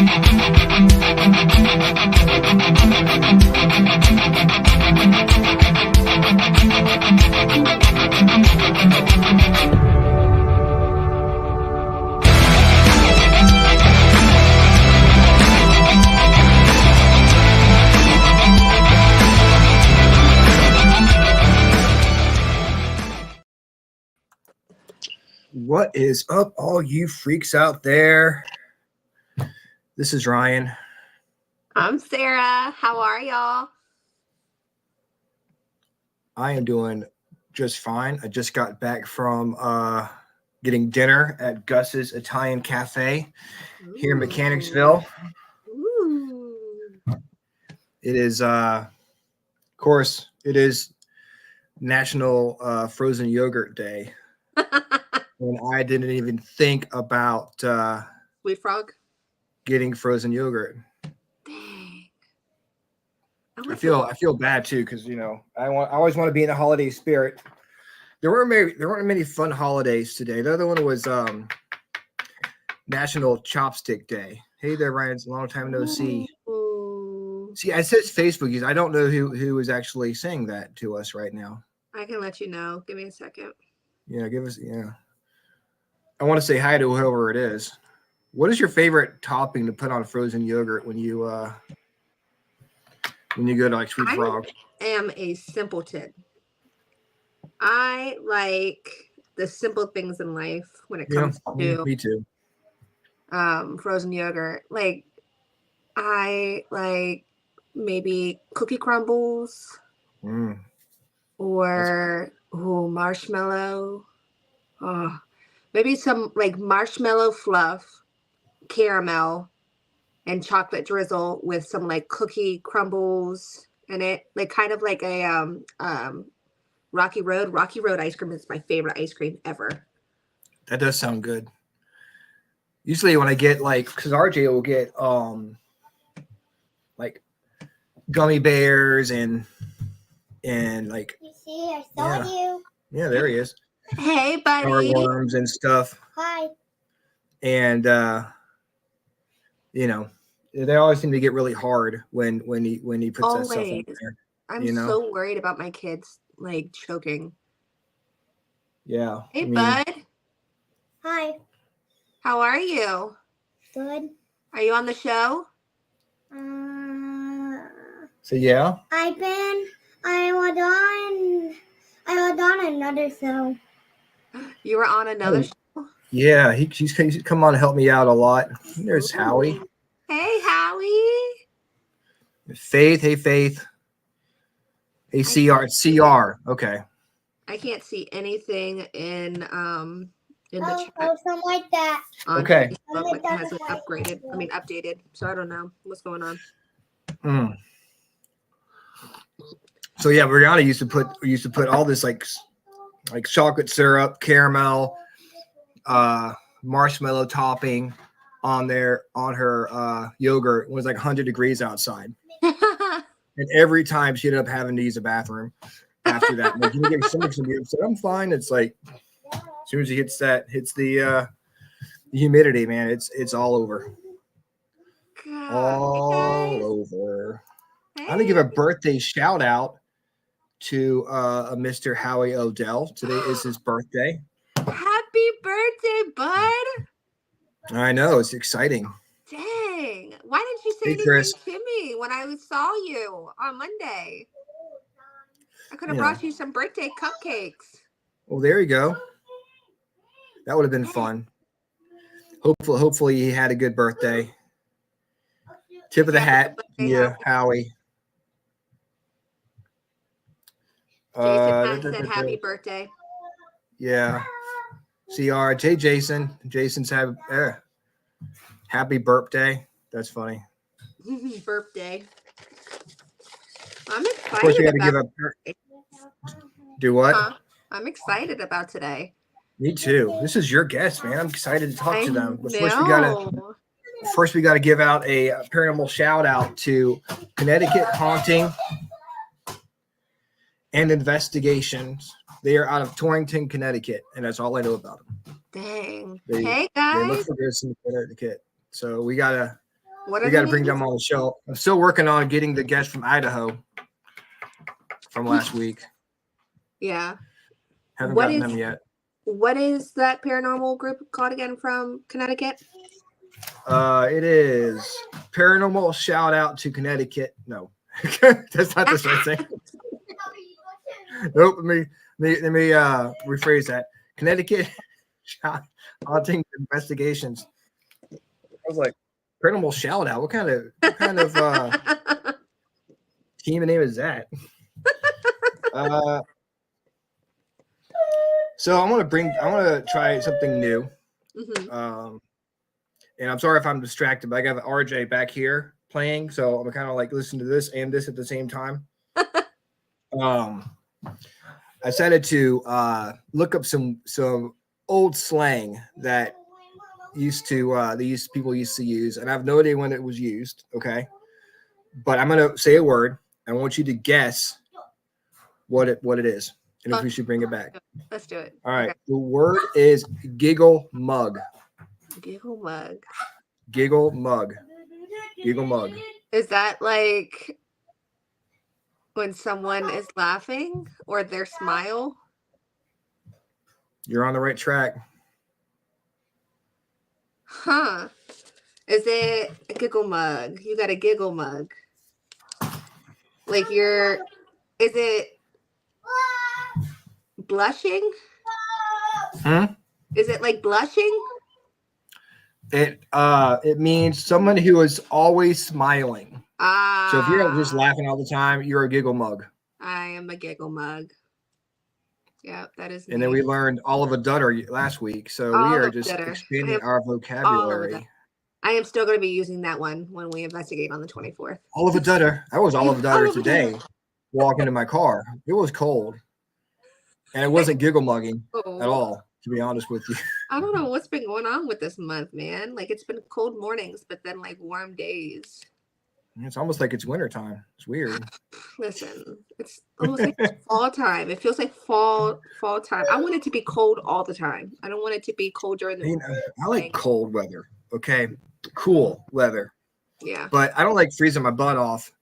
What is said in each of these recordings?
What is up, all you freaks out there? This is Ryan. I'm Sarah. How are y'all? I am doing just fine. I just got back from getting dinner at Gus's Italian Cafe here in Mechanicsville. Ooh. It is, of course, it is National Frozen Yogurt Day. And I didn't even think about Sweet Frog getting frozen yogurt. Dang. I feel bad too, because I always want to be in the holiday spirit. There weren't many fun holidays today. The other one was National Chopstick Day. Hey there, Ryan. It's a long time no see. Ooh. See, I said Facebook use. I don't know who is actually saying that to us right now. I can let you know. Give me a second. Yeah, give us. Yeah. I want to say hi to whoever it is. What is your favorite topping to put on frozen yogurt when you go to like Sweet Frog? I am a simpleton. I like the simple things in life when it comes to me too. Frozen yogurt. Like I like maybe cookie crumbles or marshmallow. Oh, maybe some like marshmallow fluff, caramel, and chocolate drizzle with some like cookie crumbles in it. Like kind of like a Rocky Road. Rocky Road ice cream is my favorite ice cream ever. That does sound good. Usually when I get because RJ will get like gummy bears and like. You see, I saw you. Yeah, there he is. Hey, buddy. Worms and stuff. Hi. And they always seem to get really hard when he puts that stuff in there. I'm so worried about my kids like choking. Yeah. Hey, bud. Hi. How are you? Good. Are you on the show? So yeah. I was on another show. You were on another show? Yeah, he's come on to help me out a lot. There's Howie. Hey, Howie. Faith. Hey, Faith. Hey, CR. It's CR. Okay. I can't see anything in the chat. Oh, something like that. Okay. Like it hasn't updated. So I don't know what's going on. So yeah, Brianna used to put all this like chocolate syrup, caramel, marshmallow topping on her yogurt. It was like 100 degrees outside. And every time she ended up having to use a bathroom after that. Like, you get stomach's gonna be upset. I'm fine. It's like as soon as he hits the humidity, man, it's all over. God. All over. I'm gonna give a birthday shout out to Mr. Howie Odell. Today is his birthday. Happy birthday, bud. I know, it's exciting. Dang. Why didn't you say anything to me when I saw you on Monday? I could have brought you some birthday cupcakes. Well, there you go. That would have been fun. Hopefully he had a good birthday. Tip of the hat. Yeah, Howie. Jason said happy birthday. Yeah. CRJ Jason. Jason's happy burp day. That's funny. Burp day. I'm excited about Do what? I'm excited about today. Me too. This is your guest, man. I'm excited to talk to them. But First, we gotta give out a paranormal shout out to Connecticut Haunting and Investigations. They are out of Torrington, Connecticut, and that's all I know about them. Dang. Hey guys. They look for this in Connecticut. So we gotta What We are got the to bring names? them on the show. I'm still working on getting the guest from Idaho from last week. Yeah. Haven't What gotten is them yet. what is that paranormal group called again from Connecticut? It is Paranormal Shout Out to Connecticut. No, that's not the same thing. Nope. Let me rephrase that. Connecticut Haunting Investigations. I was like, Paranormal Shout Out. What kind of team name is that? So I want to try something new. And I'm sorry if I'm distracted, but I got RJ back here playing, so I'm kind of like listening to this and this at the same time. I decided to look up some old slang that people used to use, and I have no idea when it was used. Okay, but I'm gonna say a word. I want you to guess what it is, and if we should bring it back. Let's do it. All right. Okay. The word is giggle mug. Giggle mug. Giggle mug. Giggle mug. Is that like when someone is laughing or their smile? You're on the right track. Huh. Is it a giggle mug? You got a giggle mug. Like is it blushing? Is it like blushing? It means someone who is always smiling. So if you're just Ah, laughing all the time, you're a giggle mug. I am a giggle mug. Yeah, that is. And then we learned all of a dutter last week. So we All are of just dutter. expanding our vocabulary. I am still going to be using that one when we investigate on the 24th. All of a dutter. I was all of a All dutter of a today, dutter. walking to my car. It was cold. And it wasn't giggle mugging at all, to be honest with you. I don't know what's been going on with this month, man. Like it's been cold mornings, but then like warm days. It's almost like it's wintertime. It's weird. Listen, it's almost like fall time. It feels like fall time. I want it to be cold all the time. I don't want it to be cold during the I like cold weather. Okay. Cool weather. Yeah. But I don't like freezing my butt off.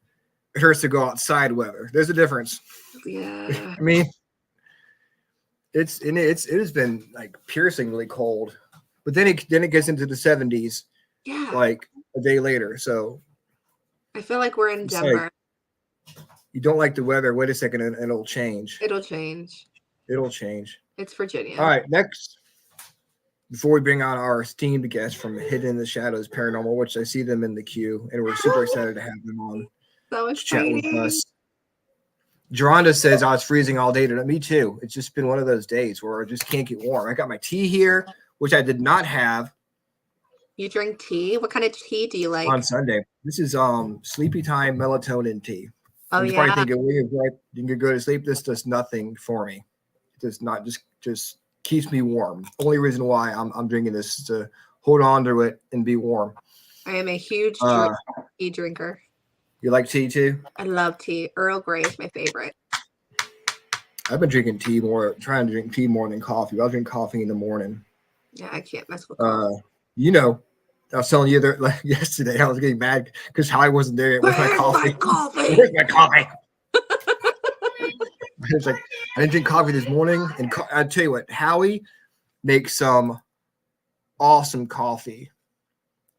It hurts to go outside weather. There's a difference. Yeah. I mean, it has been like piercingly cold. But then it gets into the 70s. Yeah. Like a day later. So I feel like we're in Denver. Like, you don't like the weather. Wait a second, and it'll change. It'll change. It'll change. It's Virginia. All right, next. Before we bring on our esteemed guest from Hidden in the Shadows Paranormal, which I see them in the queue, and we're super excited to have them on. So exciting. Chat with us. Geronda says, I was freezing all day today. Me too. It's just been one of those days where I just can't get warm. I got my tea here, which I did not have. You drink tea? What kind of tea do you like? On Sunday. This is sleepy time melatonin tea. Oh, you're probably thinking, well, you can go to sleep. This does nothing for me. It does not just keeps me warm. Only reason why I'm drinking this is to hold on to it and be warm. I am a huge tea drinker. You like tea too? I love tea. Earl Grey is my favorite. I've been drinking tea more, trying to drink tea more than coffee. I'll drink coffee in the morning. Yeah, I can't mess with coffee. I was telling you that yesterday, I was getting mad because Howie wasn't there with my coffee. Where's my coffee? It's like, I didn't drink coffee this morning. And I tell you what, Howie makes some awesome coffee.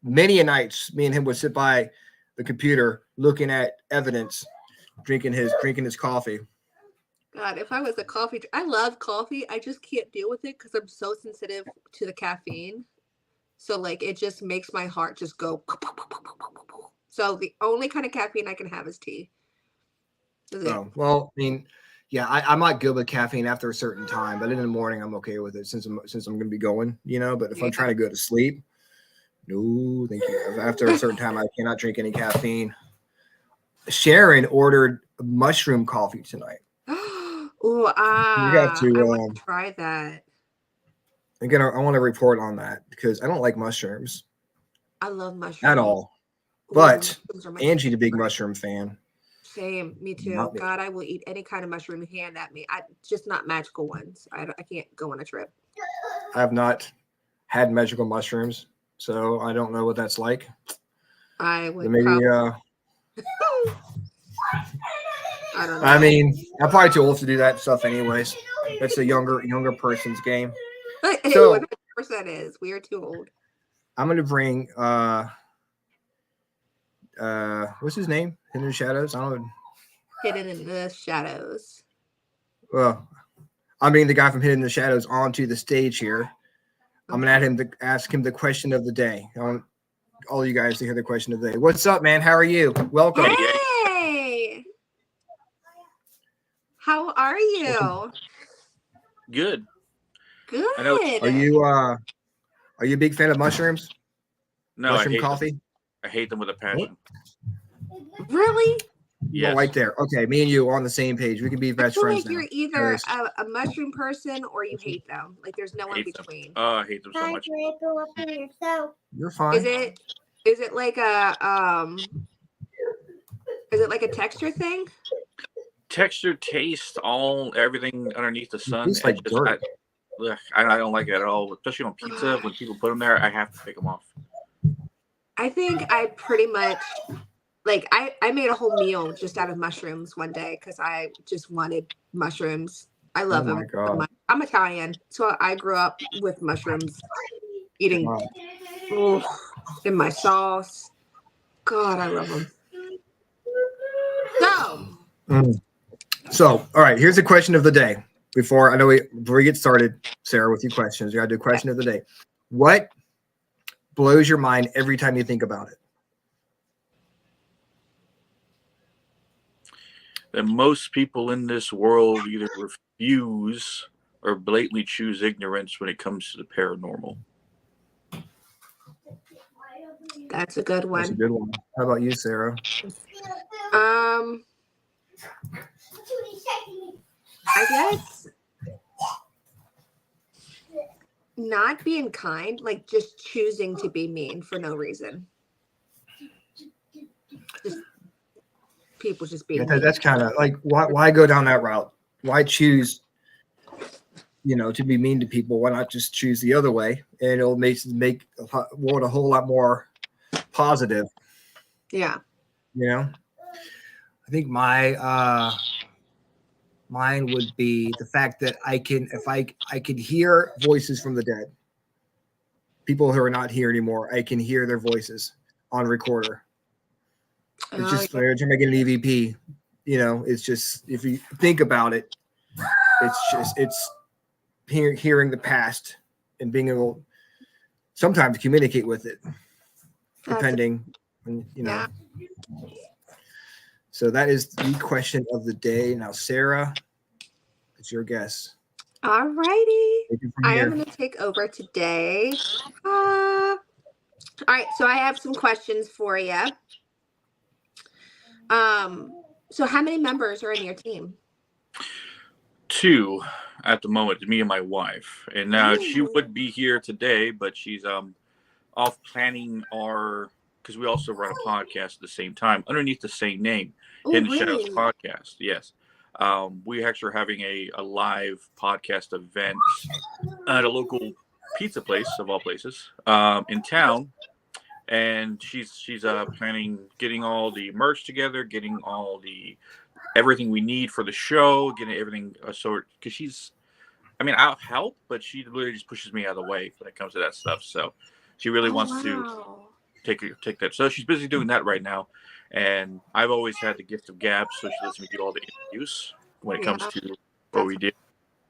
Many a nights, me and him would sit by the computer looking at evidence, drinking his coffee. God, if I was a coffee, I love coffee. I just can't deal with it because I'm so sensitive to the caffeine. So like it just makes my heart just go. So the only kind of caffeine I can have is tea. Oh, well, I mean, yeah, I'm not good with caffeine after a certain time, but in the morning I'm okay with it since I'm going to be going, But if I'm trying to go to sleep, no, thank you. After a certain time, I cannot drink any caffeine. Sharon ordered mushroom coffee tonight. Ooh, you got to. I want to try that. Again, I want to report on that because I don't like mushrooms. I love mushrooms at all. But Angie's a big mushroom fan. Same, me too. God, I will eat any kind of mushroom you hand at me. Just not magical ones. I can't go on a trip. I have not had magical mushrooms, so I don't know what that's like. I would Maybe. probably. I don't know. I mean, I'm probably too old to do that stuff, anyways. It's a younger person's game. It So 100% is. We are too old. I'm gonna bring what's his name? Hidden in the Shadows. I don't know. Hidden in the Shadows. Well, I mean the guy from Hidden in the Shadows onto the stage here. I'm gonna ask him the question of the day. I want all you guys to hear the question of the day. What's up, man? How are you? Welcome. Hey! How are you? Good. Good. I know. Are you a big fan of mushrooms? No, Mushroom I hate coffee? them. I hate them with a passion. Really? Yes. Right there. Okay, me and you are on the same page. We can be I best feel friends like you're now. either a mushroom person or you hate them. Like there's no in Hate them. between. Oh, I hate them so Hi, much. Draco, up here. So, You're fine. Is it like a is it like a texture thing? Texture, taste, everything underneath the sun. Tastes like dirt. I don't like it at all. Especially on pizza, when people put them there, I have to take them off. I think I pretty much like I made a whole meal just out of mushrooms one day because I just wanted mushrooms. I love Oh them. my God. I'm Italian, so I grew up with mushrooms, eating Wow. in my sauce. God, I love them. So, all right, here's the question of the day. Before we get started, Sarah, with your questions, you gotta do question of the day. What blows your mind every time you think about it? That most people in this world either refuse or blatantly choose ignorance when it comes to the paranormal. That's a good one. That's a good one. How about you, Sarah? I guess not being kind, like just choosing to be mean for no reason. Just people just being mean. That's kind of like why go down that route? Why choose, to be mean to people? Why not just choose the other way? And it'll make the world a whole lot more positive. Yeah. I think mine would be the fact that I could hear voices from the dead. People who are not here anymore, I can hear their voices on recorder. It's just when you're making an EVP, it's just, if you think about it, it's hearing the past and being able sometimes to communicate with it, depending on, Yeah. So that is the question of the day. Now, Sarah, it's your guess. All righty. I am going to take over today. All right. So I have some questions for you. So how many members are in your team? 2 at the moment, me and my wife. And now she would be here today, but she's off planning because we also run a podcast at the same time underneath the same name, Hidden Shadows Podcast. Yes. We actually are having a live podcast event at a local pizza place of all places in town. And she's planning getting all the merch together, getting all everything we need for the show, getting everything because I'll help, but she literally just pushes me out of the way when it comes to that stuff. So she really wants to take that. So she's busy doing that right now. And I've always had the gift of gab, so she lets me do all the interviews when it comes to what we do.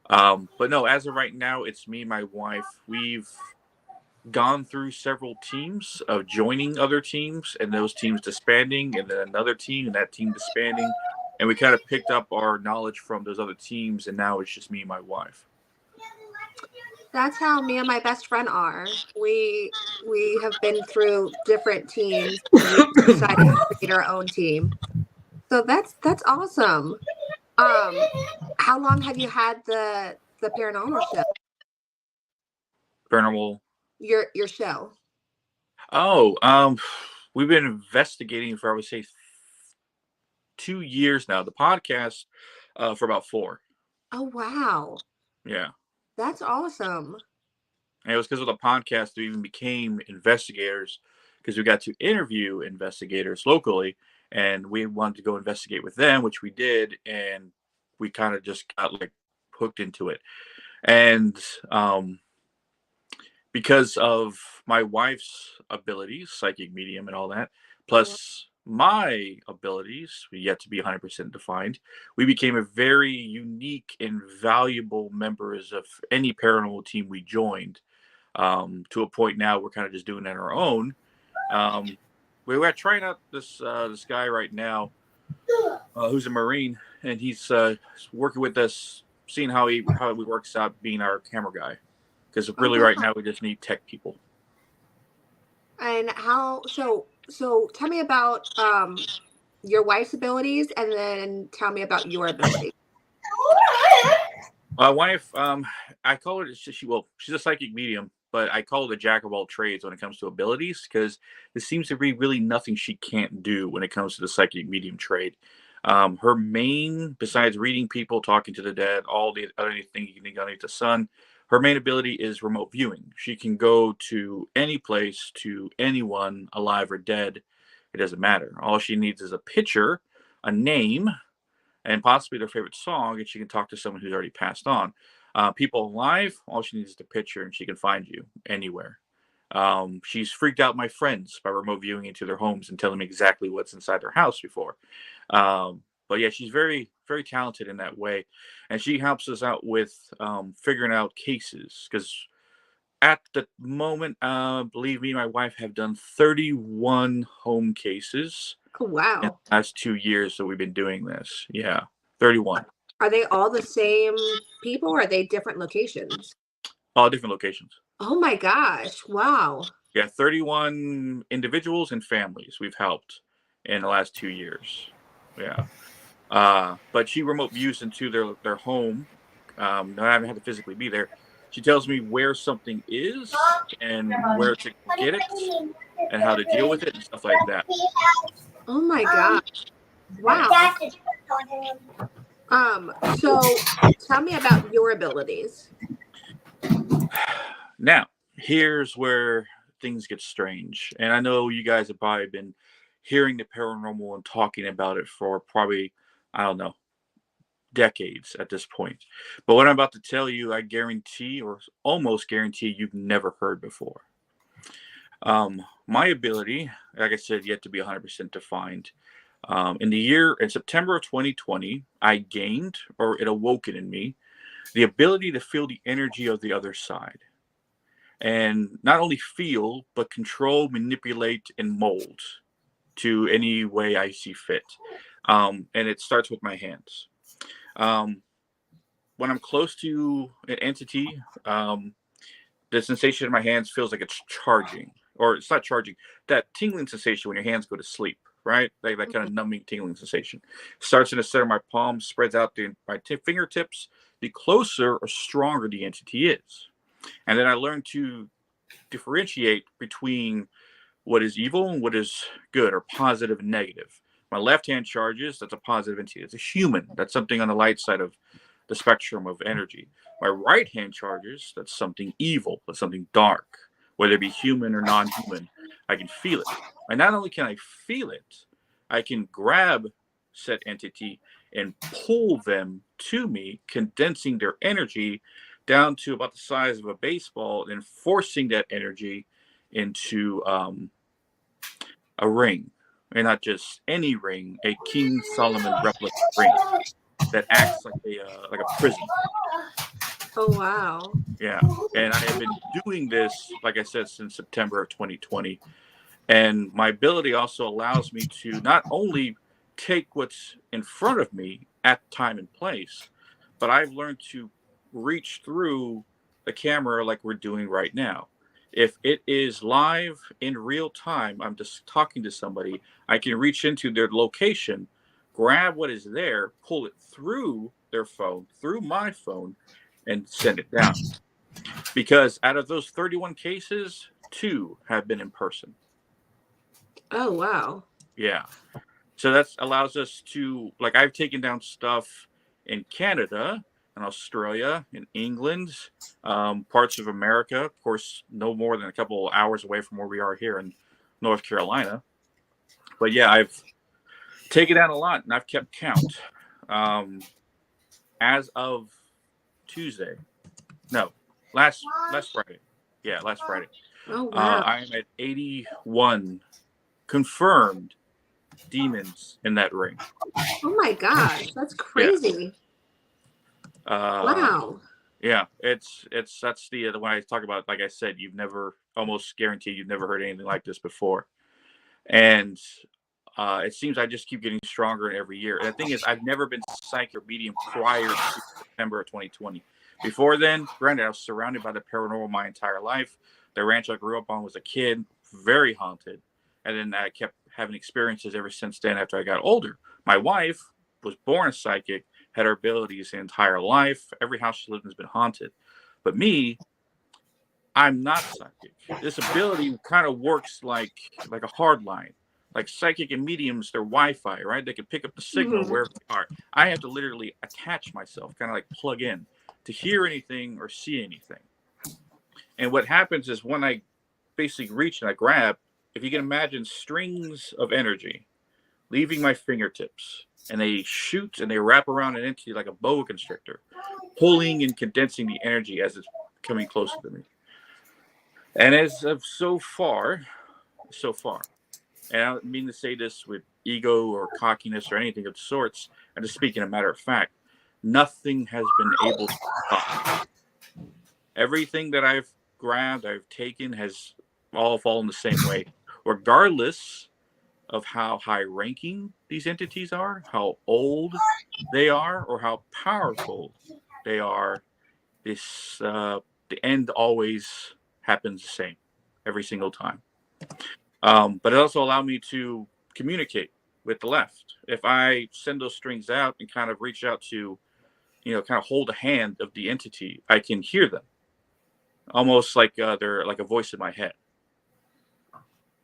But no, as of right now, it's me and my wife. We've gone through several teams of joining other teams and those teams disbanding, and then another team and that team disbanding. And we kind of picked up our knowledge from those other teams, and now it's just me and my wife. That's how me and my best friend are. We have been through different teams. We decided to create our own team. So that's awesome. How long have you had the paranormal show? Paranormal. Your show. Oh, we've been investigating for, I would say, 2 years now. The podcast for about 4. Oh wow. Yeah. That's awesome. And it was because of the podcast we even became investigators, because we got to interview investigators locally, and we wanted to go investigate with them, which we did, and we kind of just got like hooked into it. And because of my wife's abilities, psychic medium and all that, plus my abilities, yet to be 100% defined, we became a very unique and valuable members of any paranormal team we joined. To a point now, we're kind of just doing it on our own. We're trying out this guy right now, who's a Marine, and he's working with us, seeing how he works out being our camera guy. Because really, right now, we just need tech people. And how? So tell me about your wife's abilities, and then tell me about your abilities. My wife, I call her. She's a psychic medium, but I call her the jack of all trades when it comes to abilities, because there seems to be really nothing she can't do when it comes to the psychic medium trade. Her main, besides reading people, talking to the dead, all the other thing you can think underneath the sun, her main ability is remote viewing. She can go to any place, to anyone, alive or dead. It doesn't matter. All she needs is a picture, a name, and possibly their favorite song, and she can talk to someone who's already passed on. People alive, all she needs is the picture, and she can find you anywhere. She's freaked out my friends by remote viewing into their homes and telling me exactly what's inside their house before. But yeah, she's very, very talented in that way. And she helps us out with figuring out cases. Because at the moment, believe me, my wife have done 31 home cases Oh, in wow. the last 2 years that we've been doing this. Yeah, 31. Are they all the same people, or are they different locations? All different locations. Oh my gosh. Wow. Yeah, 31 individuals and families we've helped in the last 2 years. Yeah. But she remote views into their home. I haven't had to physically be there. She tells me where something is and where to get it and how to deal with it and stuff like that. Oh my gosh. Wow. So tell me about your abilities. Now, here's where things get strange. And I know you guys have probably been hearing the paranormal and talking about it for probably, I don't know, decades at this point. But what I'm about to tell you, I guarantee or almost guarantee you've never heard before. My ability, like I said, yet to be 100% defined. In September of 2020, I gained, or it awoken in me, the ability to feel the energy of the other side. And not only feel, but control, manipulate, and mold to any way I see fit. And it starts with my hands. When I'm close to an entity, the sensation in my hands feels like it's charging, or it's not charging. That tingling sensation when your hands go to sleep, right? Like that kind of numbing, tingling sensation. Starts in the center of my palm, spreads out to my fingertips. The closer or stronger the entity is. And then I learned to differentiate between what is evil and what is good, or positive and negative. My left hand charges, that's a positive entity. It's a human. That's something on the light side of the spectrum of energy. My right hand charges, that's something evil, that's something dark, whether it be human or non-human. I can feel it. And not only can I feel it, I can grab said entity and pull them to me, condensing their energy down to about the size of a baseball and forcing that energy into a ring. And not just any ring, a King Solomon replica ring that acts like a prison. Oh, wow. Yeah. And I have been doing this, like I said, since September of 2020. And my ability also allows me to not only take what's in front of me at time and place, but I've learned to reach through the camera like we're doing right now. If it is live in real time, I'm just talking to somebody, I can reach into their location, grab what is there, pull it through their phone, through my phone, and send it down. Because out of those 31 cases, 2 have been in person. Oh, wow. Yeah. So that allows us to, like, I've taken down stuff in Canada and Australia, in England, parts of America, of course, no more than a couple of hours away from where we are here in North Carolina. But yeah, I've taken out a lot, and I've kept count. As of Tuesday, no, last Friday. Yeah, last Friday. Oh wow. I am at 81 confirmed demons in that ring. Oh my gosh, that's Yeah. crazy. Wow. Yeah, it's that's the when I talk about, like I said, you've never, almost guaranteed you've never heard anything like this before, and it seems I just keep getting stronger every year. And the thing is, I've never been psychic or medium prior to September of 2020. Before then, granted, I was surrounded by the paranormal my entire life. The ranch I grew up on was a kid, very haunted, and then I kept having experiences ever since then. After I got older, my wife was born a psychic, had her abilities the entire life. Every house she lived in has been haunted. But me, I'm not psychic. This ability kind of works like a hard line. Like psychic and mediums, they're Wi-Fi, right? They can pick up the signal Mhm. wherever they are. I have to literally attach myself, kind of like plug in, to hear anything or see anything. And what happens is when I basically reach and I grab, if you can imagine strings of energy leaving my fingertips, and they shoot and they wrap around an entity like a boa constrictor, pulling and condensing the energy as it's coming closer to me. And as of so far, and I don't mean to say this with ego or cockiness or anything of the sorts, I'm just speaking a matter of fact, nothing has been able to stop. Everything that I've grabbed, I've taken, has all fallen the same way, regardless of how high ranking these entities are, how old they are, or how powerful they are. The end always happens the same every single time. But it also allowed me to communicate with the left. If I send those strings out and kind of reach out to, kind of hold a hand of the entity, I can hear them almost like they're like a voice in my head.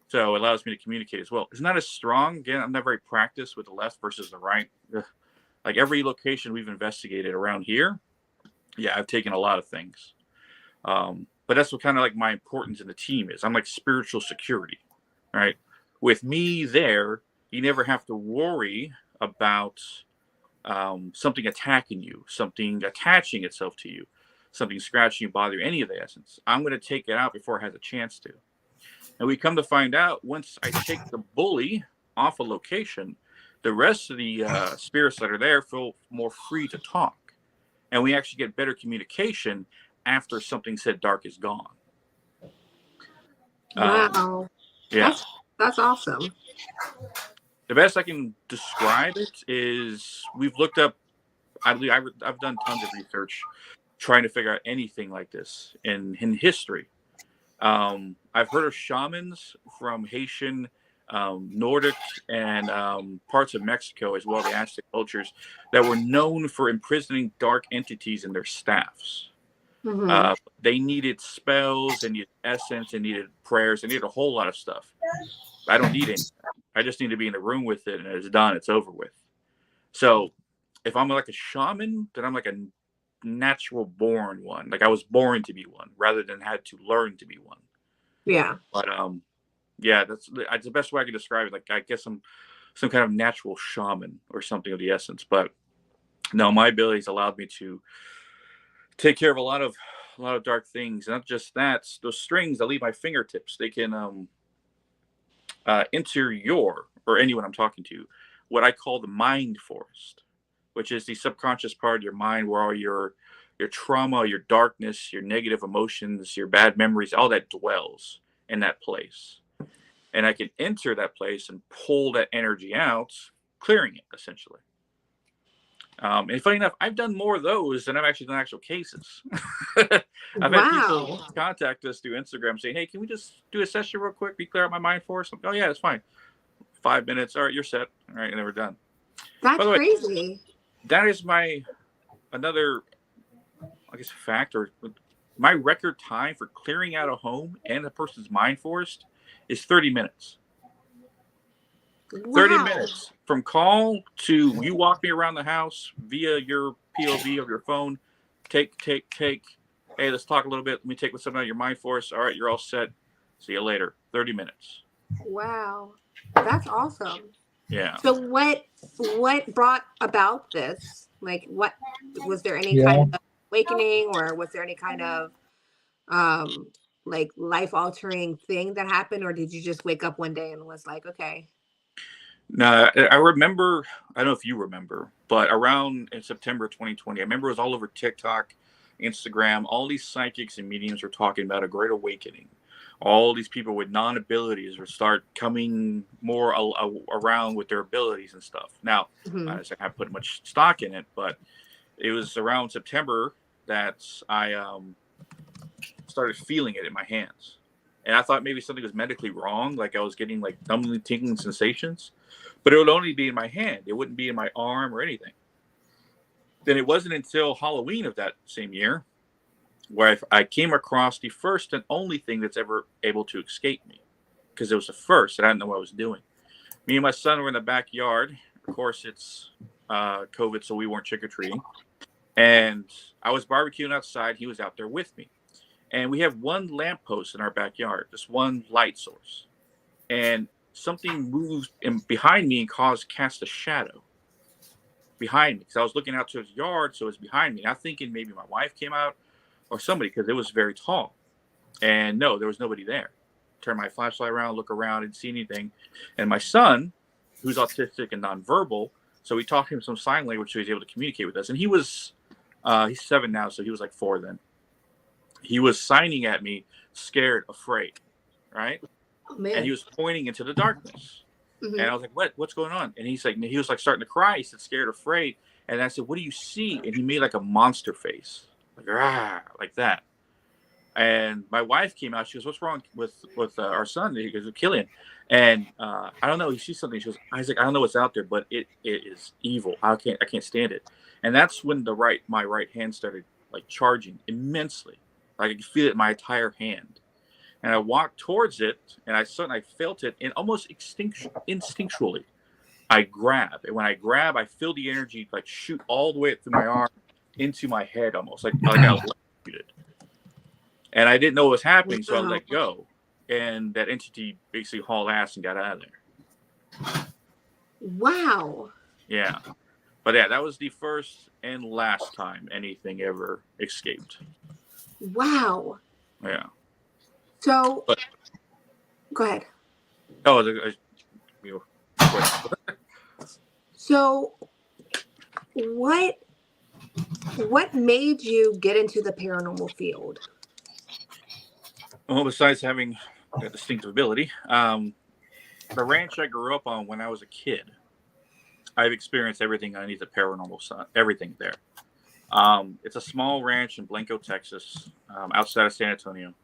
So it allows me to communicate as well. It's not as strong. Again, I'm not very practiced with the left versus the right. Like every location we've investigated around here, yeah, I've taken a lot of things. But that's what kind of like my importance in the team is. I'm like spiritual security, right? With me there, you never have to worry about something attacking you, something attaching itself to you, something scratching you, bothering you, any of the essence. I'm going to take it out before it has a chance to. And we come to find out, once I take the bully off a location, the rest of the spirits that are there feel more free to talk. And we actually get better communication after something said dark is gone. Wow. Yeah. That's awesome. The best I can describe it is we've looked up, I've done tons of research trying to figure out anything like this in history. I've heard of shamans from Haitian, Nordic, and parts of Mexico, as well, the Aztec cultures, that were known for imprisoning dark entities in their staffs. Mm-hmm. They needed spells, they needed essence, they needed prayers, they needed a whole lot of stuff. I don't need any. I just need to be in the room with it, and it's done. It's over with. So if I'm like a shaman, then I'm like a natural born one. Like I was born to be one rather than had to learn to be one. Yeah. But yeah, that's the best way I can describe it. Like I guess I'm some kind of natural shaman or something of the essence. But no, my abilities allowed me to take care of a lot of dark things. And not just that, those strings that leave my fingertips, they can enter your, or anyone I'm talking to, what I call the mind forest, which is the subconscious part of your mind where all your trauma, your darkness, your negative emotions, your bad memories, all that dwells in that place. And I can enter that place and pull that energy out, clearing it essentially. And funny enough, I've done more of those than I've actually done actual cases. I've had people contact us through Instagram saying, "Hey, can we just do a session real quick? We clear out my mind for us." Oh yeah, it's fine. 5 minutes. All right, you're set. All right, and then we're done. That's By the way, crazy. that is another, I guess, fact, or my record time for clearing out a home and a person's mind forest is 30 minutes. Wow. 30 minutes from call to you walk me around the house via your POV of your phone. Take. Hey, let's talk a little bit. Let me take what's up out of your mind forest. All right, you're all set. See you later. 30 minutes. Wow. That's awesome. Yeah. So what brought about this? Like what was there any Yeah. kind of awakening or was there any kind of um like life altering thing that happened or did you just wake up one day and was like, okay. No, I remember. I don't know if you remember, but around in September 2020, I remember it was all over TikTok, Instagram. All these psychics and mediums were talking about a great awakening. All these people with non-abilities would start coming more around with their abilities and stuff. Now, Mhm. I haven't put much stock in it, but it was around September that I started feeling it in my hands. And I thought maybe something was medically wrong, like I was getting like numbly tingling sensations, but it would only be in my hand. It wouldn't be in my arm or anything. Then it wasn't until Halloween of that same year where I came across the first and only thing that's ever able to escape me, because it was the first and I didn't know what I was doing. Me and my son were in the backyard. Of course, it's COVID, so we weren't trick or treating. And I was barbecuing outside. He was out there with me. And we have one lamppost in our backyard, just one light source. And something moved in behind me and cast a shadow behind me because I was looking out to his yard, so it was behind me. I'm thinking maybe my wife came out or somebody because it was very tall. And no, there was nobody there. Turn my flashlight around, look around, didn't see anything. And my son, who's autistic and nonverbal, so we taught him some sign language so he was able to communicate with us. And he's 7 now, so he was like 4 then. He was signing at me, scared, afraid, right? Oh And he man. was pointing into the darkness. And Mhm. I was like, "What's going on?" And he was like starting to cry. He said, "Scared, afraid." And I said, "What do you see?" And he made like a monster face, like ah, like that. And my wife came out. She goes, "What's wrong with our son?" He goes, "Killian." And I don't know. He sees something. She goes, "Isaac, I don't know what's out there, but it is evil. I can't stand it." And that's when my right hand started like charging immensely. Like I could feel it in my entire hand. And I walked towards it, and I felt it, and almost instinctually, I grab. And when I grab, I feel the energy like shoot all the way through my arm into my head, almost like I was electrocuted. And I didn't know what was happening, so I Wow. let go. And that entity basically hauled ass and got out of there. Wow. Yeah. But yeah, that was the first and last time anything ever escaped. Wow. Yeah. So But go ahead. oh, you know, So what made you get into the paranormal field? well, besides having a distinctive ability, the ranch I grew up on when I was a kid, I've experienced everything underneath the paranormal sun, everything there. It's a small ranch in Blanco, Texas, outside of San Antonio.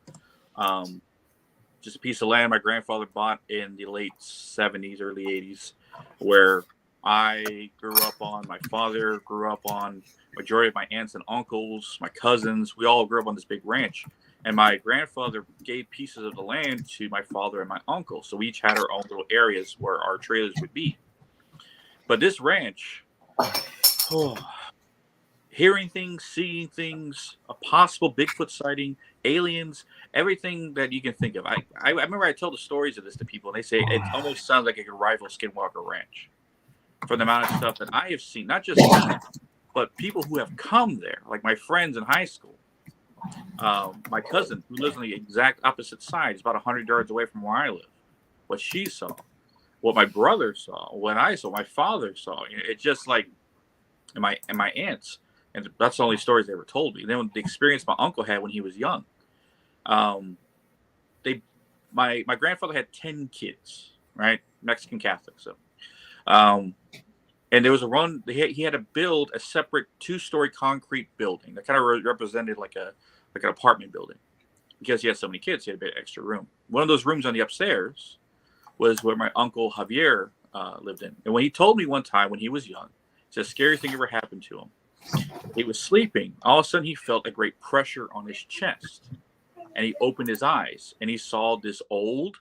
Um, just a piece of land my grandfather bought in the late 70s, early 80s, where I grew up on, my father grew up on, majority of my aunts and uncles, my cousins, we all grew up on this big ranch. And my grandfather gave pieces of the land to my father and my uncle. So we each had our own little areas where our trailers would be. But this ranch, oh, hearing things, seeing things, a possible Bigfoot sighting, aliens, everything that you can think of. I remember I told the stories of this to people, and they say it almost sounds like it could rival Skinwalker Ranch for the amount of stuff that I have seen. Not just me, but people who have come there, like my friends in high school. My cousin, who lives on the exact opposite side, is about 100 yards away from where I live. What she saw, what my brother saw, what I saw, my father saw. It's just like, and my aunts, and that's the only stories they ever told me. Then the experience my uncle had when he was young, um, they, my grandfather had 10 kids, right? Mexican Catholic, so, um, and there was a run. He had to build a separate 2-story concrete building that kind of represented like an apartment building because he had so many kids. He had a bit of extra room. One of those rooms on the upstairs was where my uncle Javier lived in. And when he told me one time when he was young, it's the scariest thing ever happened to him. He was sleeping. All of a sudden, he felt a great pressure on his chest. And he opened his eyes and he saw this old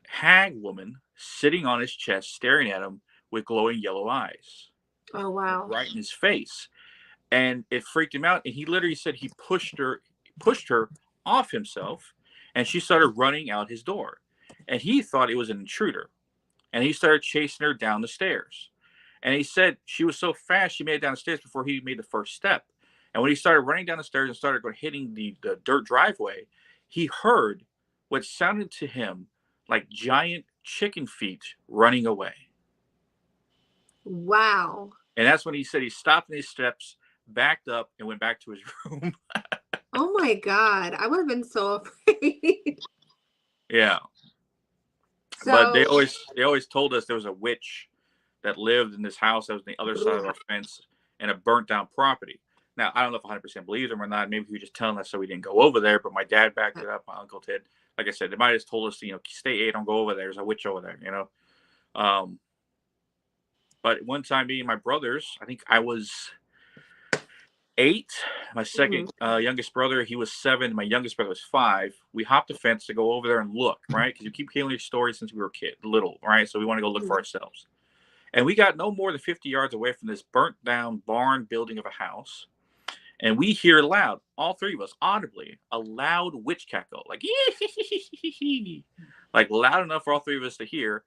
hag woman sitting on his chest, staring at him with glowing yellow eyes Oh wow. right in his face. And it freaked him out. And he literally said he pushed her off himself, and she started running out his door. and he thought it was an intruder, and he started chasing her down the stairs. And he said she was so fast she made it down the stairs before he made the first step. And when he started running down the stairs and started hitting the dirt driveway, he heard what sounded to him like giant chicken feet running away. Wow. And that's when he said he stopped in his steps, backed up, and went back to his room. Oh my God. I would have been so afraid. Yeah. So, But they always told us there was a witch that lived in this house that was on the other side of our fence and a burnt down property. Now, I don't know if 100% believe them or not. Maybe he was just telling us so we didn't go over there, but my dad backed it up. My uncle did. Like I said, they might have just told us, stay away, don't go over there. There's a witch over there, But one time, me and my brothers, I think I was 8. My second youngest brother, he was 7. My youngest brother was 5. We hopped the fence to go over there and look, right? Because you keep hearing these stories since we were little, right? So we want to go look for ourselves. And we got no more than 50 yards away from this burnt down barn building of a house. And we hear loud, all 3 of us, audibly, a loud witch cackle, like, like loud enough for all 3 of us to hear.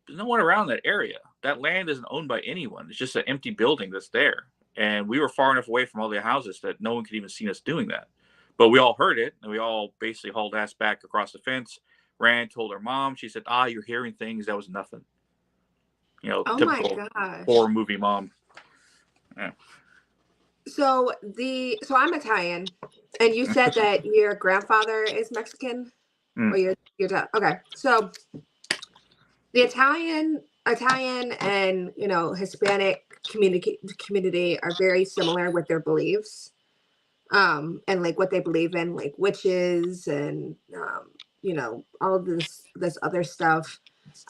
There's no one around that area. That land isn't owned by anyone. It's just an empty building that's there. And we were far enough away from all the houses that no one could even see us doing that. But we all heard it, and we all basically hauled ass back across the fence, ran, told our mom. She said, you're hearing things. That was nothing. oh Typical my gosh. horror movie mom. Yeah. So I'm Italian, and you said that your grandfather is Mexican, or your dad. Okay, so the Italian and Hispanic community are very similar with their beliefs, and like what they believe in, like witches and all of this other stuff.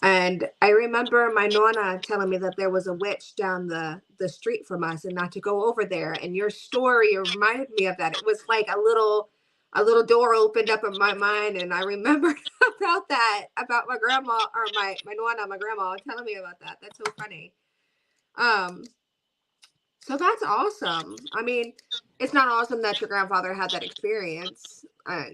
And I remember my nonna telling me that there was a witch down the street from us and not to go over there. And your story reminded me of that. It was like a little door opened up in my mind, and I remembered about my grandma, or my nonna, my grandma telling me about that. That's so funny. So that's awesome. I mean, it's not awesome that your grandfather had that experience.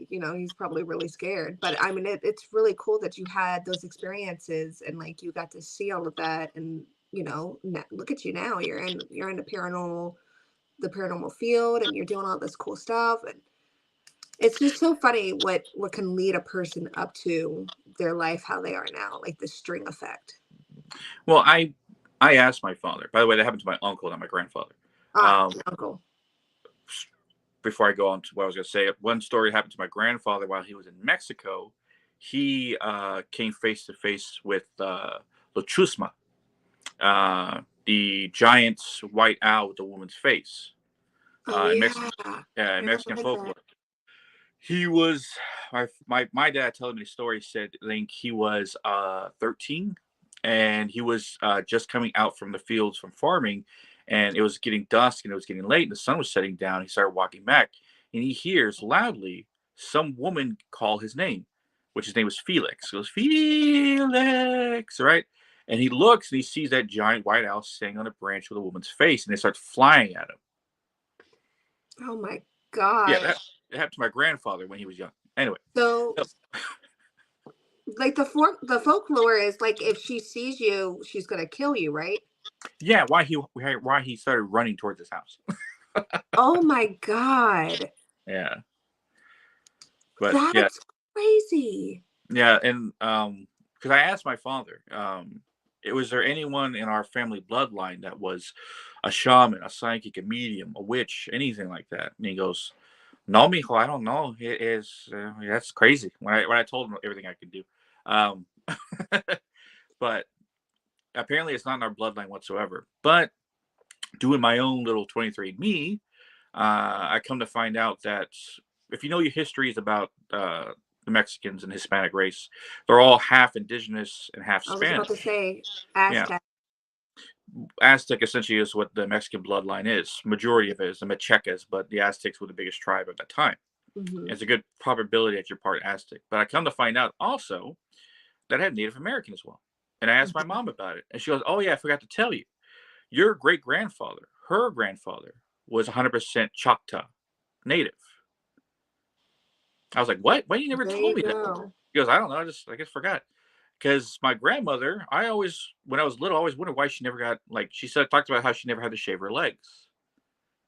He's probably really scared, but I mean, it's really cool that you had those experiences and like you got to see all of that. And look at you now. You're in the paranormal field, and you're doing all this cool stuff. And it's just so funny what can lead a person up to their life, how they are now, like the string effect. Well, I asked my father. By the way, that happened to my uncle, not my grandfather. Uncle. Before I go on to what I was going to say, one story happened to my grandfather while he was in Mexico. He came face to face with La Chusma, the giant white owl with a woman's face. In Mexican folklore. He was my dad telling me the story. Said I think he was 13, and he was just coming out from the fields from farming, and it was getting dusk and it was getting late and the sun was setting down. He started walking back, and he hears loudly some woman call his name, which his name was Felix. He goes, Felix, right? And he looks and he sees that giant white owl standing on a branch with a woman's face, and they start flying at him. Oh my God. Yeah, it happened to my grandfather when he was young. Anyway. So like the folklore is like, if she sees you, she's gonna kill you, right? Yeah, why he started running towards his house. Oh my God. Yeah. But that's crazy. Yeah, and because I asked my father, was there anyone in our family bloodline that was a shaman, a psychic, a medium, a witch, anything like that? And he goes, "No, mijo, I don't know. It is that's crazy." When I told him everything I could do, but apparently it's not in our bloodline whatsoever. But doing my own little 23andMe, I come to find out that if you know your histories about the Mexicans and Hispanic race, they're all half indigenous and half Spanish. I was about to say Aztec. Yeah. Aztec essentially is what the Mexican bloodline is. Majority of it is the Mexicas, but the Aztecs were the biggest tribe at that time. Mm-hmm. It's a good probability that you're part Aztec. But I come to find out also that I had Native American as well. And I asked my mom about it. And she goes, "Oh, yeah, I forgot to tell you. Your great-grandfather, her grandfather, was 100% Choctaw Native." I was like, what? Why you never There told you me that? go. He goes, I don't know. I guess forgot. Because my grandmother, when I was little, I always wondered why she never got, like, talked about how she never had to shave her legs,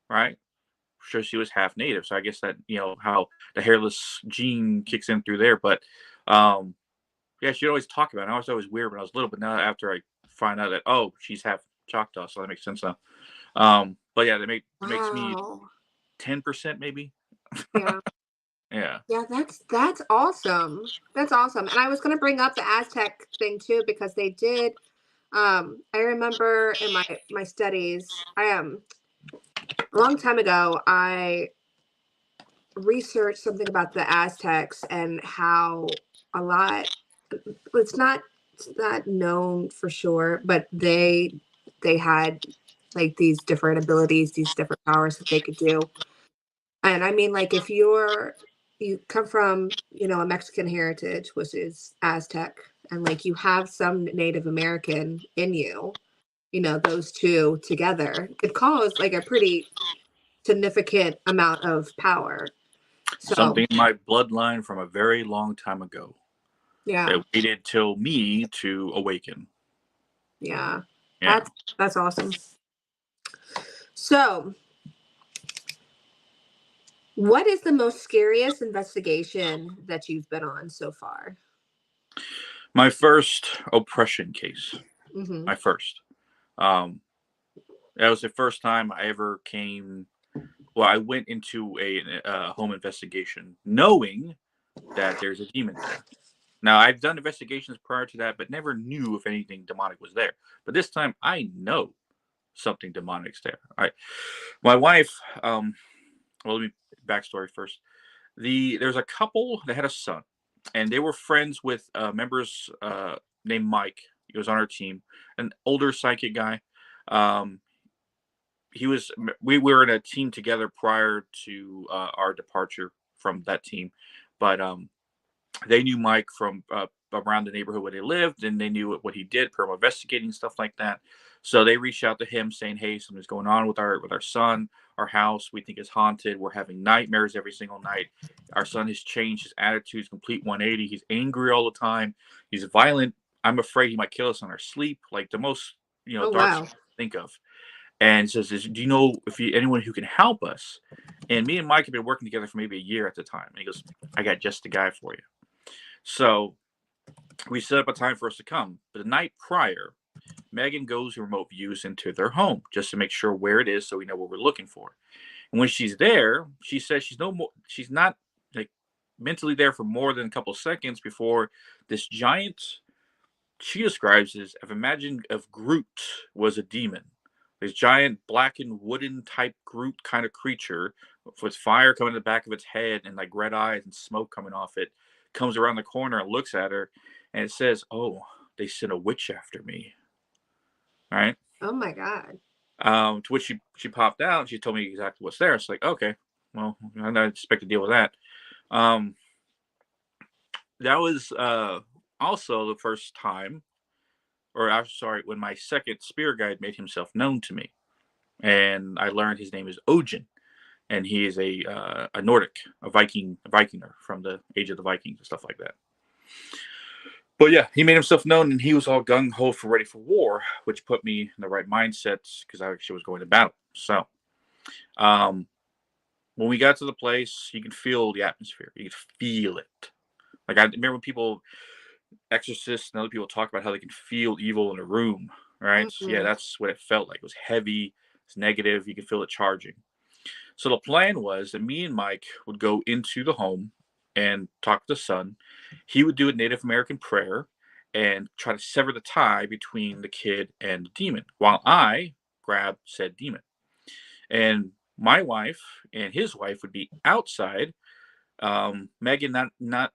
right? Sure, she was half native. So I guess that, how the hairless gene kicks in through there. But, yeah, she'd always talk about it. I was always weird when I was little, but now after I find out that, oh, she's half Choctaw, so that makes sense now. But yeah, makes me Wow. 10% maybe. Yeah. Yeah. Yeah, that's awesome. That's awesome. And I was going to bring up the Aztec thing too because they did. I remember in my studies, a long time ago, I researched something about the Aztecs and how a lot. It's not known for sure, but they had like these different abilities, these different powers that they could do. And I mean, like, if you come from, a Mexican heritage, which is Aztec, and like you have some Native American in you, those two together could cause like a pretty significant amount of power. So, Something in my bloodline from a very long time ago yeah, that waited till me to awaken. yeah, Yeah. that's awesome. So, what is the most scariest investigation that you've been on so far? My first oppression case. Mm-hmm. My first. Um, that was the first time I ever came. Well, I went into a home investigation knowing that there's a demon there. Now, I've done investigations prior to that, but never knew if anything demonic was there. But this time, I know something demonic's there. My wife. Well, let me backstory first. There's a couple that had a son, and they were friends with members named Mike. He was on our team, an older psychic guy. Um, we were in a team together prior to our departure from that team, but they knew Mike from around the neighborhood where they lived, and they knew what he did, paranormal investigating, stuff like that. So they reached out to him saying, "Hey, something's going on with our son. Our house, we think is haunted. We're having nightmares every single night. Our son has changed his attitude, complete 180. He's angry all the time. He's violent. I'm afraid he might kill us in our sleep. Like the most, Oh, dark wow. stuff to think of." And he says, "Do you know anyone who can help us?" And me and Mike have been working together for maybe a year at the time. And he goes, "I got just the guy for you." So we set up a time for us to come. But the night prior, Megan goes remote views into their home just to make sure where it is so we know what we're looking for. And when she's there, she says she's not like mentally there for more than a couple of seconds before this giant, she describes as, if imagine if Groot was a demon. This giant blackened wooden type Groot kind of creature with fire coming in the back of its head and like red eyes and smoke coming off it comes around the corner and looks at her, and it says, "Oh, they sent a witch after me." All right. Oh my God. To which she popped out and she told me exactly what's there. It's like, okay, well, I didn't expect to deal with that. Um, that was also the first time, or I'm sorry, when my second spirit guide made himself known to me, and I learned his name is Odin, and he is a Nordic, a Vikinger from the age of the Vikings and stuff like that. But yeah, he made himself known, and he was all gung ho for ready for war, which put me in the right mindset because I actually was going to battle. So, when we got to the place, you could feel the atmosphere. You could feel it. Like I remember when people, exorcists and other people talk about how they can feel evil in a room, right? Yeah, Mm-hmm. that's what it felt like. It was heavy, it's negative. You could feel it charging. So the plan was that me and Mike would go into the home and talk to the son. He would do a Native American prayer and try to sever the tie between the kid and the demon, while I grab said demon. And my wife and his wife would be outside. Megan not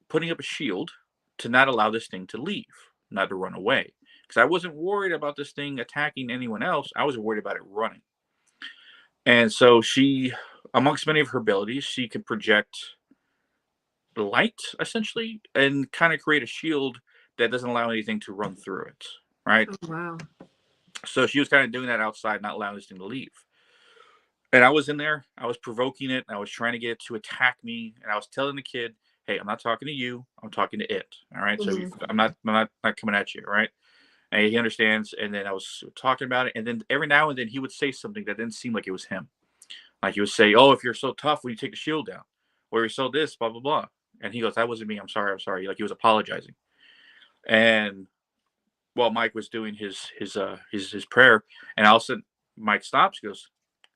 putting up a shield to not allow this thing to leave, not to run away. Because I wasn't worried about this thing attacking anyone else. I was worried about it running. And so she, amongst many of her abilities, she could project light essentially and kind of create a shield that doesn't allow anything to run through it. Right. Oh, wow. So she was kind of doing that outside, not allowing this thing to leave. And I was in there, I was provoking it, I was trying to get it to attack me, and I was telling the kid, "Hey, I'm not talking to you, I'm talking to it. All right, so Mhm. I'm not coming at you, all right?" And he understands. And then I was talking about it, and then every now and then he would say something that didn't seem like it was him. Like he would say, "Oh, if you're so tough, will you take the shield down? Or you're so this, blah blah blah." And he goes, "That wasn't me. I'm sorry. I'm sorry." Like he was apologizing. And while Mike was doing his prayer, and all of a sudden Mike stops, goes,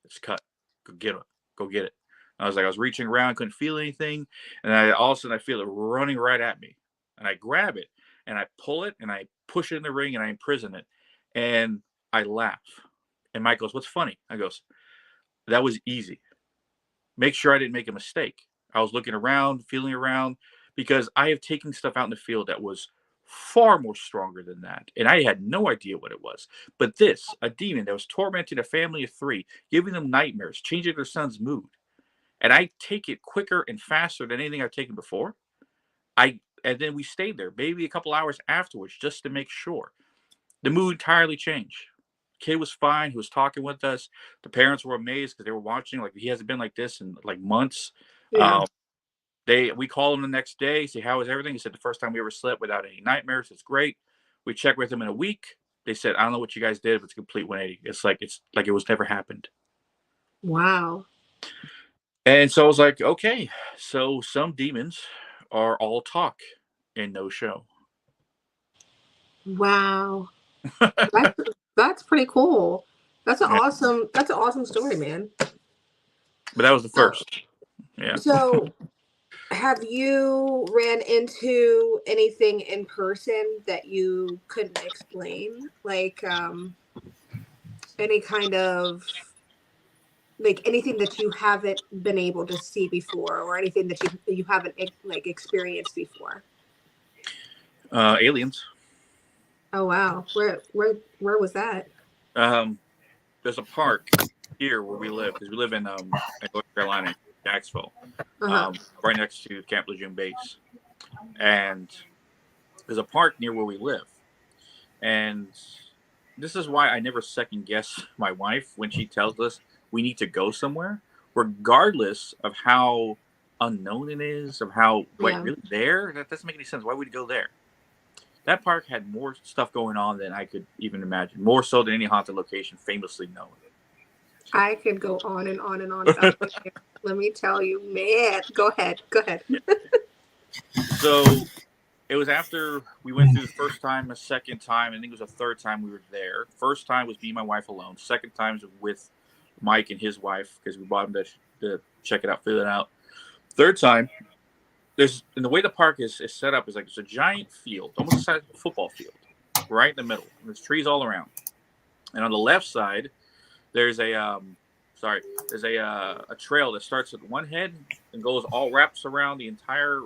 "It's cut. Go get it. Go get it." I was reaching around, couldn't feel anything, and all of a sudden I feel it running right at me, and I grab it and I pull it and I push it in the ring and I imprison it, and I laugh. And Mike goes, "What's funny?" I goes, "That was easy. Make sure I didn't make a mistake. I was looking around, feeling around, because I have taken stuff out in the field that was far more stronger than that. And I had no idea what it was. But this, a demon that was tormenting a family of three, giving them nightmares, changing their son's mood. And I take it quicker and faster than anything I've taken before. And then we stayed there, maybe a couple hours afterwards, just to make sure. The mood entirely changed. Kid was fine. He was talking with us. The parents were amazed because they were watching. Like, he hasn't been like this in like months. Yeah. We called him the next day, say how was everything. He said the first time we ever slept without any nightmares. It's great. We checked with him in a week. They said, "I don't know what you guys did, but it's a complete 180. It's like it was never happened." Wow. And so I was like, okay, so some demons are all talk and no show. Wow. That's that's pretty cool. Yeah. That's an awesome story, man. But that was the So, first. Yeah. so have you ran into anything in person that you couldn't explain? Like any kind of like anything that you haven't been able to see before or anything that you haven't like experienced before? Aliens. Oh wow. Where was that? Um, there's a park here where we live, because we live in North Carolina, Jacksonville, Uh-huh. right next to Camp Lejeune Base. And there's a park near where we live. And this is why I never second guess my wife when she tells us we need to go somewhere, regardless of how unknown it is, of how, wait, Yeah. really there? That doesn't make any sense. Why would we go there? That park had more stuff going on than I could even imagine, more so than any haunted location famously known. I could go on and on and on about it. Let me tell you, man. Go ahead. Go ahead. So it was after we went through the first time, a second time, I think it was a third time we were there. First time was me and my wife alone. Second time was with Mike and his wife, because we brought him to check it out, fill it out. Third time, and the way the park is set up is like it's a giant field, almost the size of a football field, right in the middle. And there's trees all around. And on the left side, there's a trail that starts at one head and goes all wraps around the entire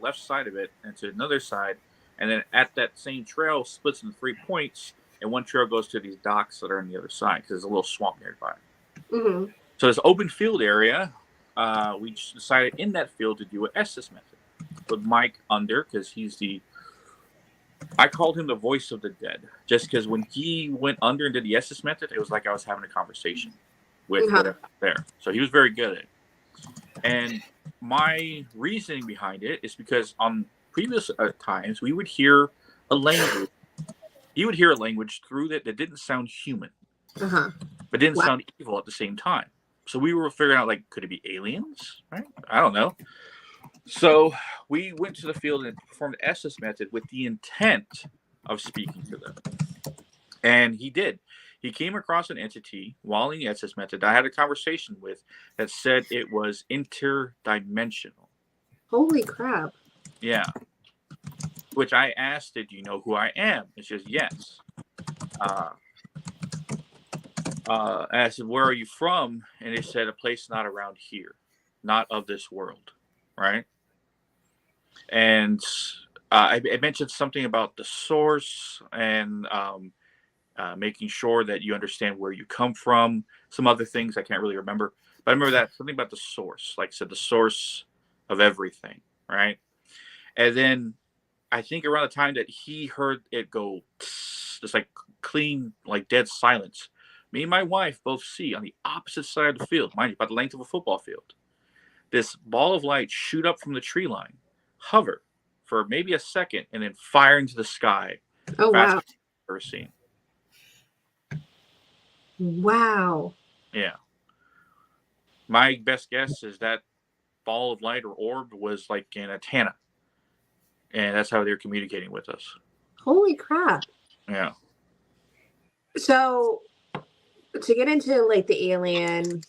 left side of it and to another side, and then at that same trail splits into 3 points, and one trail goes to these docks that are on the other side because there's a little swamp nearby. Mm-hmm. So this open field area, we just decided in that field to do an Estes method with Mike under, because I called him the voice of the dead, just because when he went under and did the Estes method, it was like I was having a conversation with whatever there. So he was very good at it. And my reasoning behind it is because on previous times, we would hear a language. He would hear a language through that didn't sound human, Uh-huh. but didn't Wow. sound evil at the same time. So we were figuring out, like, could it be aliens? Right? I don't know. So we went to the field and performed the Estes method with the intent of speaking to them. And he did. He came across an entity while in the Estes method that I had a conversation with that said it was interdimensional. Holy crap. Yeah. Which I asked it, "Do you know who I am?" It says, "Yes." I said, "Where are you from?" And it said, "A place not around here, not of this world." Right? And I mentioned something about the source and making sure that you understand where you come from. Some other things I can't really remember, but I remember that something about the source, like I said, the source of everything, right? And then I think around the time that he heard it go, just like clean, like dead silence, Me and my wife both see on the opposite side of the field, mind you, about the length of a football field, this ball of light shoot up from the tree line, hover for maybe a second, and then fire into the sky. Oh, wow. Fastest I've ever seen. Wow. Yeah. My best guess is that ball of light or orb was like an antenna. And that's how they're communicating with us. Holy crap. Yeah. So to get into like the alien,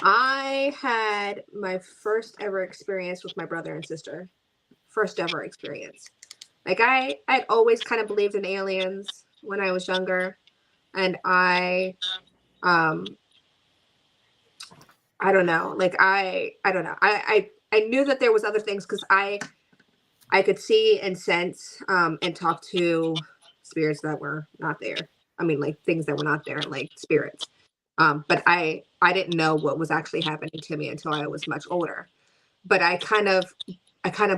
I had my first ever experience with my brother and sister. First ever experience. Like I'd always kind of believed in aliens when I was younger. And I don't know. Like I don't know. I knew that there was other things because I could see and sense and talk to spirits that were not there. I mean, like things that were not there, like spirits. But I didn't know what was actually happening to me until I was much older. But I kind of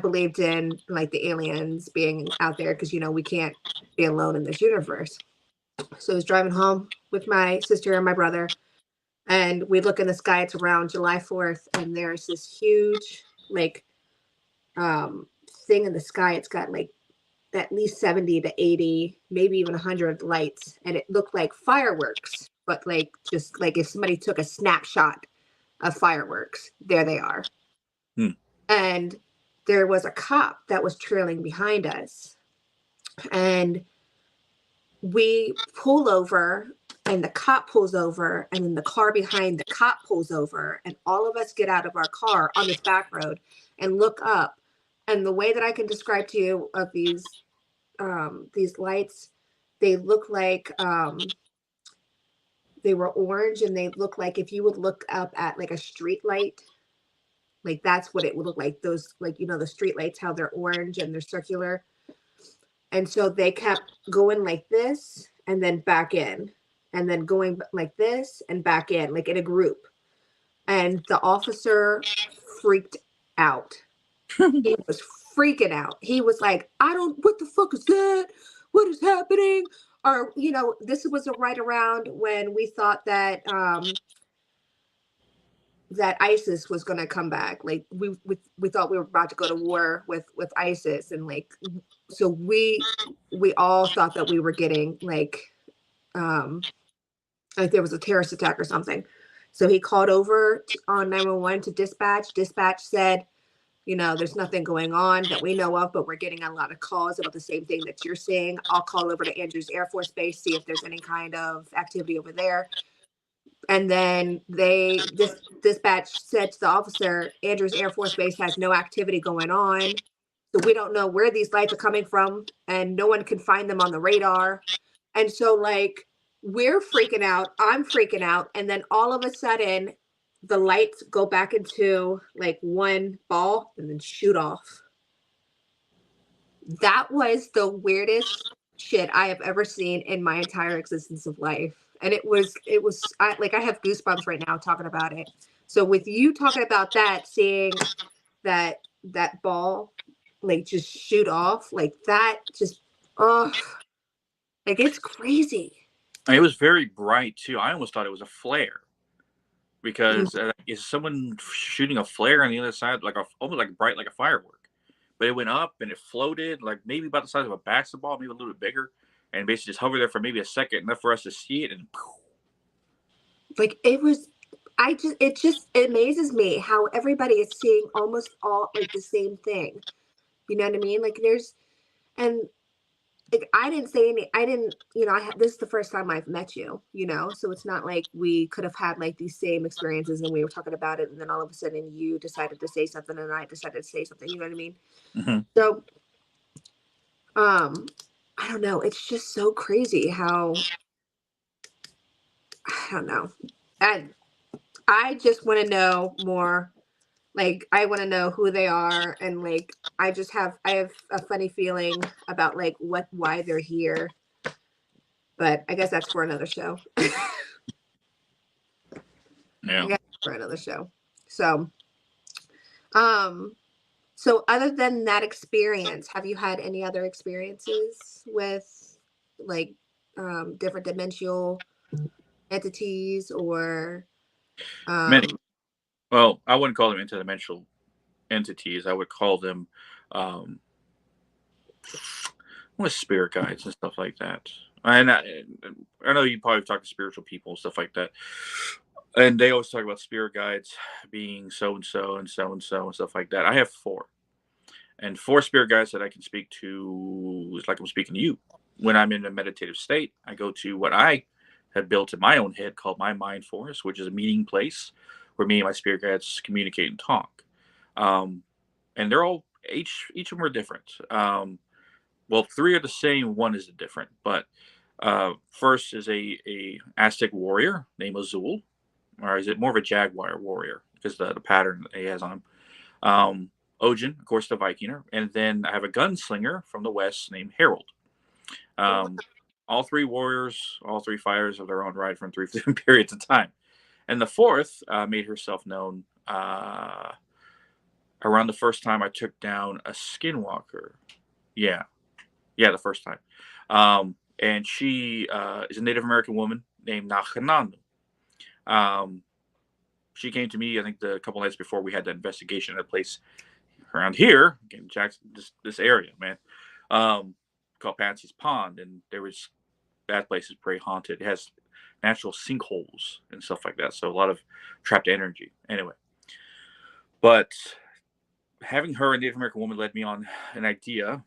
believed in like the aliens being out there because, you know, we can't be alone in this universe. So I was driving home with my sister and my brother, and we look in the sky. It's around July 4th, and there's this huge like thing in the sky. It's got like at least 70 to 80, maybe even 100 lights, and it looked like fireworks, but like just like if somebody took a snapshot of fireworks, there they are. And there was a cop that was trailing behind us, and we pull over, and the cop pulls over, and then the car behind the cop pulls over, and all of us get out of our car on this back road and look up. And the way that I can describe to you of these lights, they look like they were orange, and they look like if you would look up at like a street light, like that's what it would look like. Those, like, you know, the street lights, how they're orange and they're circular. And so they kept going like this and then back in, and then going like this and back in, like in a group. And the officer freaked out. He was freaking out. He was like, what the fuck is that? What is happening? Or, you know, this was right around when we thought that that ISIS was going to come back. Like we thought we were about to go to war with ISIS, and like, so we all thought that we were getting like there was a terrorist attack or something. So he called over on 911 to dispatch. Dispatch said, you know, there's nothing going on that we know of, but we're getting a lot of calls about the same thing that you're seeing. I'll call over to Andrews Air Force Base, see if there's any kind of activity over there. And then dispatch said to the officer, Andrews Air Force Base has no activity going on. So we don't know where these lights are coming from, and no one can find them on the radar. And so like, we're freaking out. I'm freaking out. And then all of a sudden the lights go back into like one ball and then shoot off. That was the weirdest shit I have ever seen in my entire existence of life. And it was I have goosebumps right now talking about it. So with you talking about that, seeing that ball like just shoot off like that, just like it's crazy. It was very bright too. I almost thought it was a flare because is someone shooting a flare on the other side, like almost like bright, like a firework. But it went up and it floated like maybe about the size of a basketball, maybe a little bit bigger, and basically just hovered there for maybe a second, enough for us to see it, and like it was. It just amazes me how everybody is seeing almost all like the same thing. You know what I mean? Like like I didn't say any. I didn't. You know, this is the first time I've met you. You know, so it's not like we could have had like these same experiences and we were talking about it, and then all of a sudden you decided to say something and I decided to say something. You know what I mean? Mm-hmm. So, I don't know. It's just so crazy how I don't know. I just want to know more. Like, I want to know who they are, and like I have a funny feeling about like why they're here. But I guess that's for another show. Yeah. I guess for another show. So so other than that experience, have you had any other experiences with like different dimensional entities or Many. Well, I wouldn't call them interdimensional entities. I would call them um, with spirit guides and stuff like that. And I know you probably talk to spiritual people and stuff like that, and they always talk about spirit guides being so and so and so and so and stuff like that. I have four, and four spirit guides that I can speak to is like I'm speaking to you. When I'm in a meditative state, I go to what I have built in my own head called my mind forest, which is a meeting place where me and my spirit guides communicate and talk. And they're all each of them are different. Well, three are the same, one is different. But first is a Aztec warrior named Azul, or is it more of a Jaguar warrior because the pattern that he has on him. Ojin, of course, the Vikinger, and then I have a gunslinger from the west named Harold. All three warriors, all three fighters of their own right from three different periods of time. And the fourth made herself known around the first time I took down a skinwalker. Yeah, the first time. And she is a Native American woman named Nachananu. She came to me, I think, a couple nights before we had that investigation at a place around here, in Jackson, this area, man, called Patsy's Pond. And that place is pretty haunted. It has natural sinkholes and stuff like that. So a lot of trapped energy. Anyway, but having her, a Native American woman, led me on an idea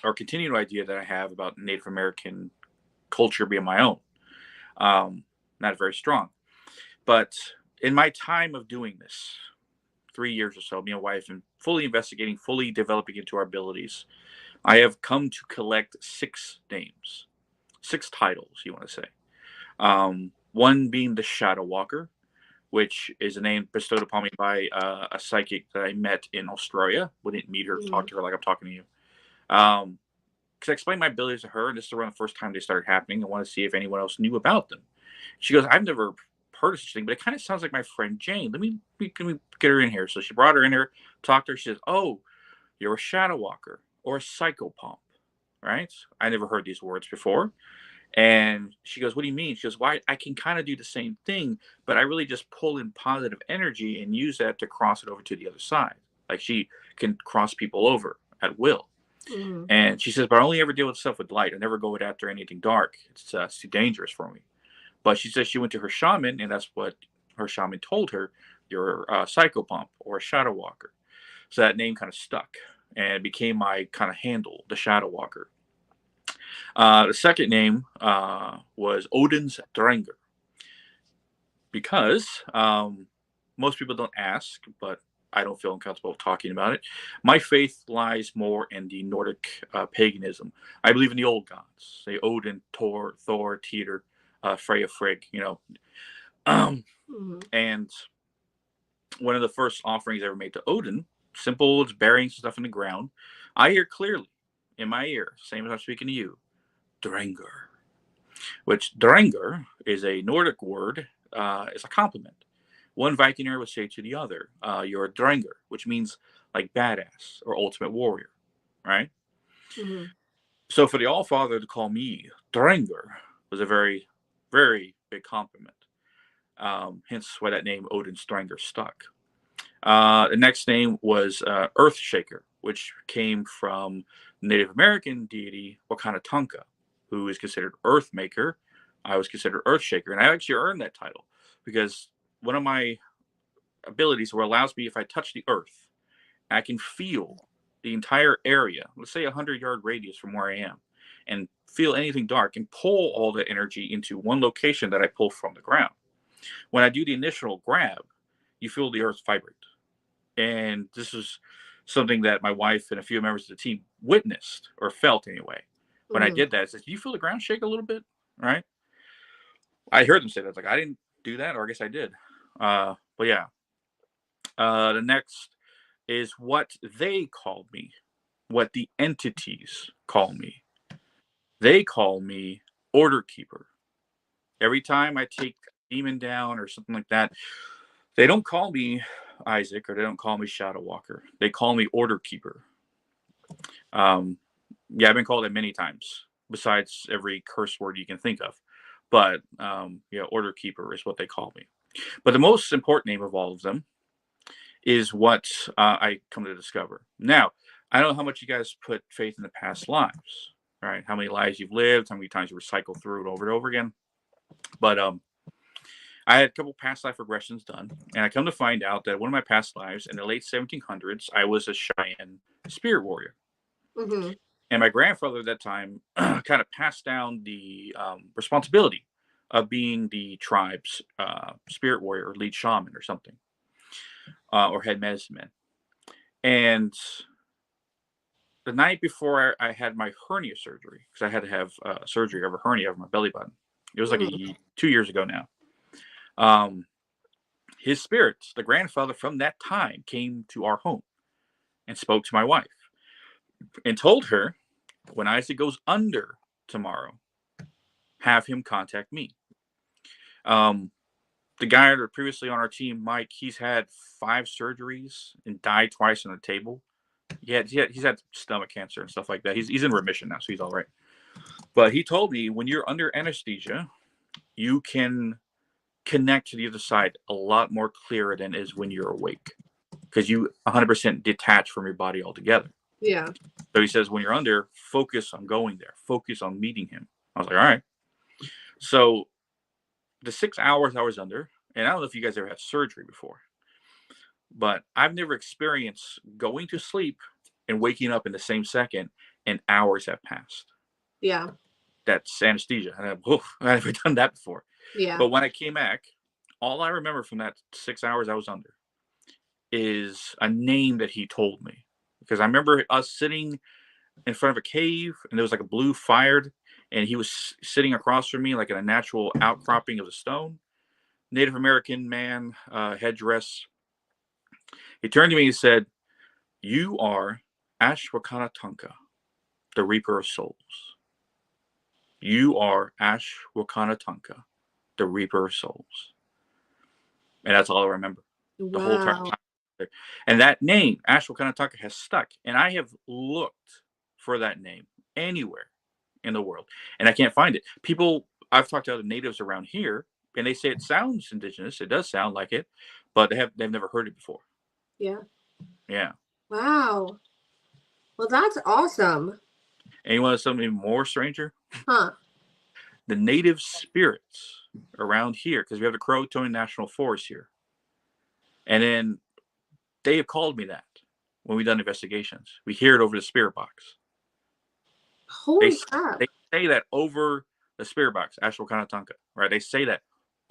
or continued idea that I have about Native American culture being my own. Not very strong. But in my time of doing this, 3 years or so, me and my wife, and fully investigating, fully developing into our abilities, I have come to collect 6 names, 6 titles, you want to say. One being the Shadow Walker, which is a name bestowed upon me by a psychic that I met in Australia. Wouldn't meet her, talk to her like I'm talking to you. Because I explained my abilities to her, and this is around the first time they started happening. I want to see if anyone else knew about them. She goes, I've never heard of such thing, but it kind of sounds like my friend Jane. Can we get her in here? So she brought her in here, talked to her. She says, oh, you're a shadow walker or a psychopomp, right? I never heard these words before. And she goes, what do you mean? She goes, why? I can kind of do the same thing, but I really just pull in positive energy and use that to cross it over to the other side. Like she can cross people over at will. Mm-hmm. And she says, but I only ever deal with stuff with light. I never go after anything dark. It's too dangerous for me. But she says she went to her shaman, and that's what her shaman told her. You're a psychopomp or a shadow walker. So that name kind of stuck and became my kind of handle, the Shadow Walker. The second name was Odin's Drenger. Because most people don't ask, but I don't feel uncomfortable talking about it. My faith lies more in the Nordic paganism. I believe in the old gods. Say Odin, Thor, Teeter, Freya, Frigg, And one of the first offerings ever made to Odin, simple, it's burying stuff in the ground. I hear clearly in my ear, same as I'm speaking to you, Drenger. Which Drenger is a Nordic word, is a compliment. One Vikinger would say to the other, you're a Drenger, which means like badass or ultimate warrior, right? Mm-hmm. So for the Allfather to call me Drenger was a very, very big compliment. Hence why that name Odin's Drenger stuck. The next name was Earthshaker, which came from Native American deity Wakanatanka, who is considered Earthmaker. I was considered Earthshaker, and I actually earned that title because one of my abilities where allows me, if I touch the earth, I can feel the entire area, let's say 100-yard radius from where I am, and feel anything dark and pull all the energy into one location that I pull from the ground. When I do the initial grab, you feel the earth vibrate. And this is something that my wife and a few members of the team witnessed or felt anyway. When I did that, I said, do you feel the ground shake a little bit? Right? I heard them say that. Like, I didn't do that, or I guess I did. But yeah. The next is what they called me, what the entities call me. They call me Order Keeper. Every time I take a demon down or something like that, they don't call me Isaac or they don't call me Shadow Walker. They call me Order Keeper. Yeah, I've been called it many times. besides every curse word you can think of. But Order Keeper is what they call me. But the most important name of all of them is what I come to discover. Now, I don't know how much you guys put faith in the past lives, right? How many lives you've lived, how many times you recycle through it over and over again. But I had a couple past life regressions done, and I come to find out that one of my past lives in the late 1700s, I was a Cheyenne spirit warrior. Mm-hmm. And my grandfather at that time kind of passed down the responsibility of being the tribe's spirit warrior or lead shaman or something, or head medicine man. And the night before I had my hernia surgery, because I had to have surgery of a hernia over my belly button. It was like 2 years ago now. His spirit, the grandfather from that time, came to our home and spoke to my wife and told her, when Isaac goes under tomorrow, have him contact me. The guy that previously on our team, Mike, he's had 5 surgeries and died twice on the table. He's had stomach cancer and stuff like that. He's in remission now, so he's all right. But he told me, when you're under anesthesia, you can connect to the other side a lot more clearer than is when you're awake, because you 100% detach from your body altogether. Yeah. So he says, when you're under, focus on going there, focus on meeting him. I was like, all right. So the 6 hours I was under, and I don't know if you guys ever had surgery before, but I've never experienced going to sleep and waking up in the same second and hours have passed. Yeah. That's anesthesia. And I've never done that before. Yeah. But when I came back, all I remember from that 6 hours I was under is a name that he told me. Because I remember us sitting in front of a cave, and there was like a blue fire, and he was sitting across from me like in a natural outcropping of the stone. Native American man, headdress. He turned to me and said, "You are Ashwakanatunka, the Reaper of Souls. You are Ashwakanatunka, the Reaper of Souls." And that's all I remember. The whole time. And that name, Ashwakanatunka, has stuck. And I have looked for that name anywhere in the world, and I can't find it. I've talked to other natives around here, and they say it sounds indigenous. It does sound like it, but they've never heard it before. Yeah. Yeah. Wow. Well, that's awesome. And you want something more stranger? Huh. The native spirits around here, because we have the Croatoan National Forest here, and then they have called me that when we've done investigations. We hear it over the spirit box. Holy crap. They say that over the spirit box, Ashwakanatunka, right? They say that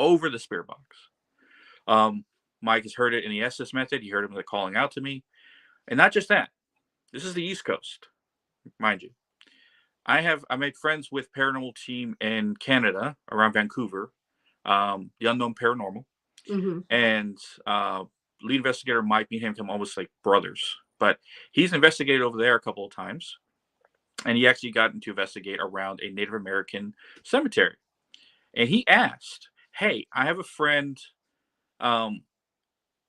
over the spirit box. Mike has heard it in the Estes method. He heard him calling out to me. And not just that. This is the East Coast, mind you. I made friends with paranormal team in Canada around Vancouver, the Unknown Paranormal. Mm-hmm. And lead investigator Mike, me and him become almost like brothers. But he's investigated over there a couple of times. And he actually got to investigate around a Native American cemetery. And he asked, "Hey, I have a friend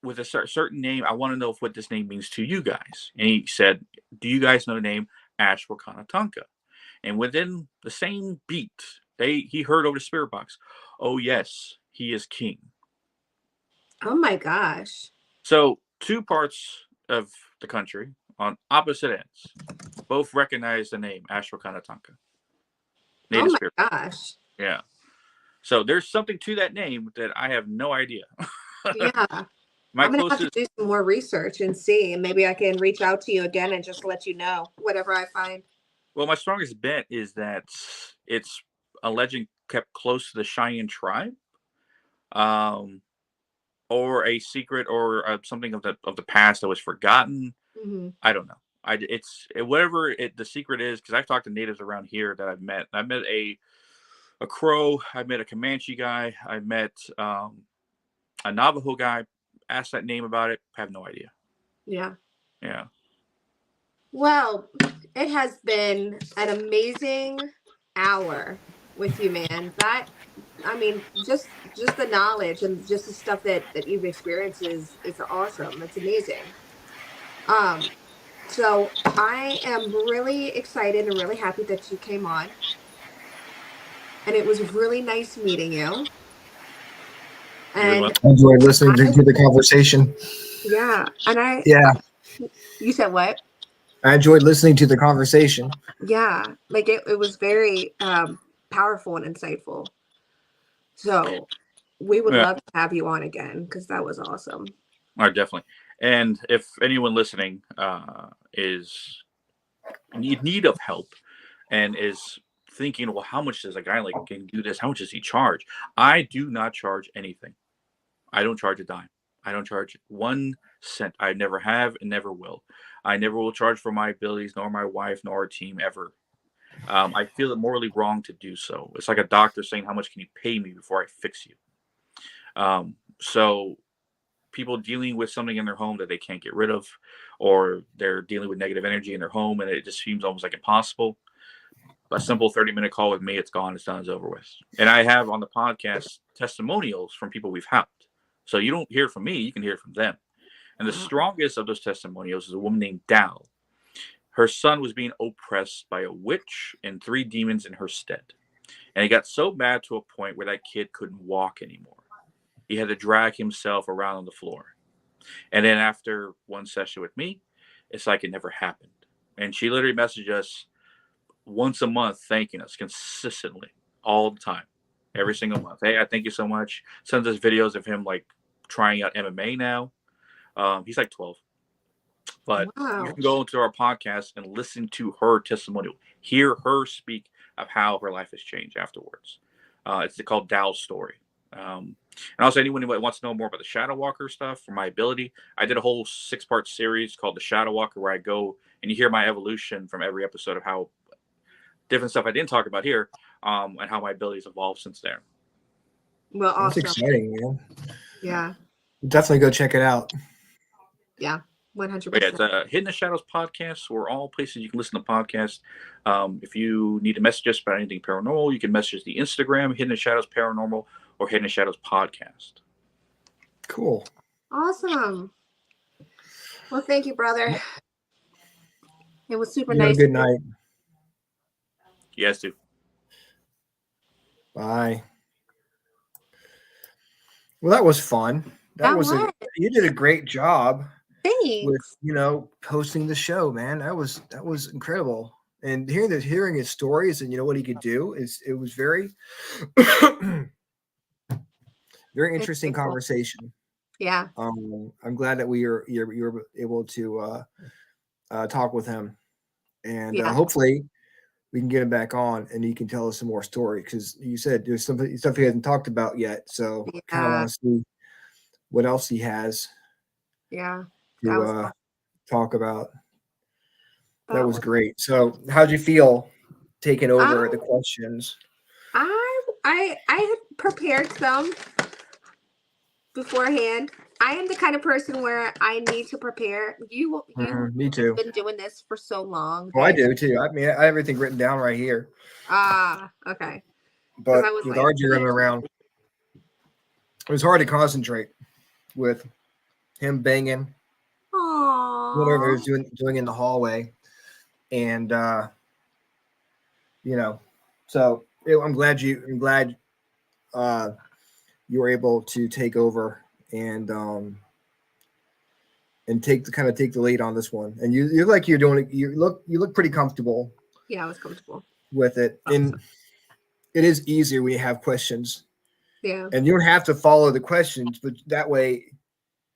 with a certain name. I want to know what this name means to you guys." And he said, "Do you guys know the name Ashwakanatunka?" And within the same beat, he heard over the spirit box, "Oh, yes, he is king." Oh, my gosh. So 2 parts of the country on opposite ends both recognize the name Ashwakanatunka. Oh, my gosh. Yeah. So there's something to that name that I have no idea. Yeah. I'm going to have to do some more research and see, and maybe I can reach out to you again and just let you know whatever I find. Well, my strongest bet is that it's a legend kept close to the Cheyenne tribe, or a secret, or something of the past that was forgotten. Mm-hmm. I don't know. It's whatever the secret is, because I've talked to natives around here that I've met. I met a Crow. I met a Comanche guy. I met a Navajo guy. Asked that name about it. Have no idea. Yeah. Yeah. Well, it has been an amazing hour with you, man. Just the knowledge and just the stuff that you've experienced is awesome. It's amazing. So I am really excited and really happy that you came on. and it was really nice meeting you. You're And welcome. I enjoyed listening to the conversation. yeah, and Yeah, you said what? I enjoyed listening to the conversation. Yeah, like it was very powerful and insightful. So we would Yeah, love to have you on again because that was awesome. definitely. And if anyone listening is in need of help and is thinking, well, how much does a guy like can do this? How much does he charge? I do not charge anything. I don't charge a dime. I don't charge 1 cent. I never have and never will. I never will charge for my abilities, nor my wife, nor our team ever. I feel it morally wrong to do so. It's like a doctor saying, how much can you pay me before I fix you? So people dealing with something in their home that they can't get rid of, or they're dealing with negative energy in their home and it just seems almost like impossible. A simple 30-minute call with me, it's gone, it's done, it's over with. And I have on the podcast testimonials from people we've helped. So you don't hear from me, you can hear from them. And the strongest of those testimonials is a woman named Dal. Her son was being oppressed by a witch and 3 demons in her stead. And it got so bad to a point where that kid couldn't walk anymore. He had to drag himself around on the floor. And then after one session with me, it's like it never happened. And she literally messaged us once a month, thanking us consistently, all the time, every single month. Hey, I thank you so much. Sends us videos of him like trying out MMA now. He's like 12. But you can go into our podcast and listen to her testimonial, hear her speak of how her life has changed afterwards. It's called Dal's Story. And also, anyone who wants to know more about the Shadow Walker stuff for my ability, I did a whole 6-part series called The Shadow Walker, where I go and you hear my evolution from every episode of how different stuff I didn't talk about here, and how my abilities evolved since there. Well, That's awesome. exciting, man. Yeah. Definitely go check it out. Yeah. 100%. But yeah, it's Hidden the Shadows podcast. We're all places you can listen to podcasts. If you need to message us about anything paranormal, you can message the Instagram, Hidden the Shadows Paranormal, or Hidden the Shadows Podcast. Cool. Awesome. Well, thank you, brother. It was super You have a nice. good night. Yes, too. Bye. Well, that was fun. You did a great job. Thanks. With hosting the show, man. That was incredible. And hearing his stories and what he could do it was very very interesting conversation. Yeah. I'm glad that you were able to talk with him, and hopefully we can get him back on and he can tell us some more story, because you said there's some stuff he hasn't talked about yet. So kind of want to see what else he has. Yeah. To talk about. That was great. So how'd you feel taking over the questions? I had prepared some beforehand. I am the kind of person where I need to prepare. Me too. Been doing this for so long. Oh, I do too. I mean, I have everything written down right here. Okay. But with RJ running around, it was hard to concentrate with him banging. Whatever he was doing in the hallway. And so I'm glad you were able to take over and take the lead on this one. And you look like you're doing it. You look pretty comfortable. Yeah, I was comfortable with it. And it is easier when you have questions. Yeah. And you don't have to follow the questions, but that way,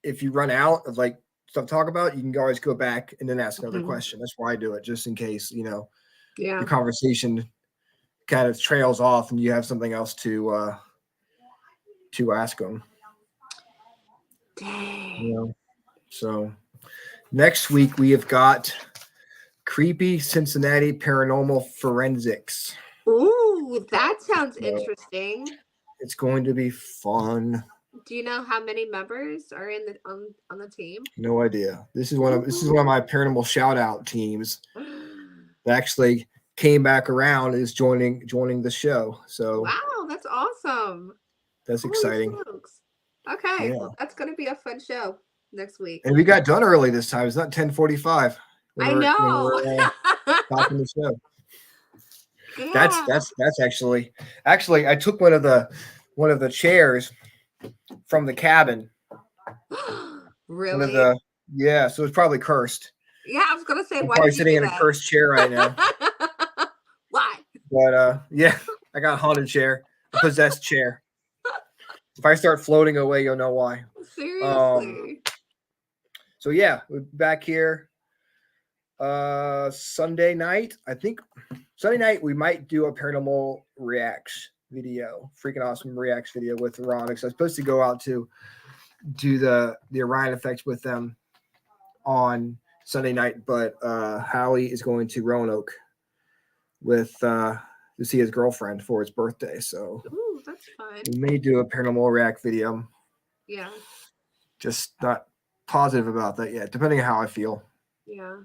if you run out of stuff to talk about, you can always go back and then ask another question. That's why I do it, just in case, the conversation kind of trails off and you have something else to ask them. Dang. So next week we have got creepy Cincinnati paranormal forensics. Ooh, that sounds interesting. It's going to be fun. Do you know how many members are in on the team? No idea. This is one of my paranormal shout out teams that actually came back around, is joining the show. So wow, that's awesome. That's exciting. Okay, well, that's gonna be a fun show next week. And we got done early this time. It's not 10:45. I know. Talking the show. That's actually I took one of the chairs from the cabin. Really? So it's probably cursed. Yeah, I was gonna say, I'm why probably did you sitting do in a that? cursed chair right now. Why? But yeah, I got a haunted chair, a possessed chair. If I start floating away, you'll know why. Seriously. So yeah, we're back here. Sunday night, I think Sunday night we might do a paranormal reacts video, freaking awesome reacts video with Ron. Because I was supposed to go out to do the Orion effects with them on Sunday night, but Howie is going to Roanoke with to see his girlfriend for his birthday. So Ooh, that's fun. we may do a paranormal react video. Yeah. Just not positive about that yet, depending on how I feel. Yeah.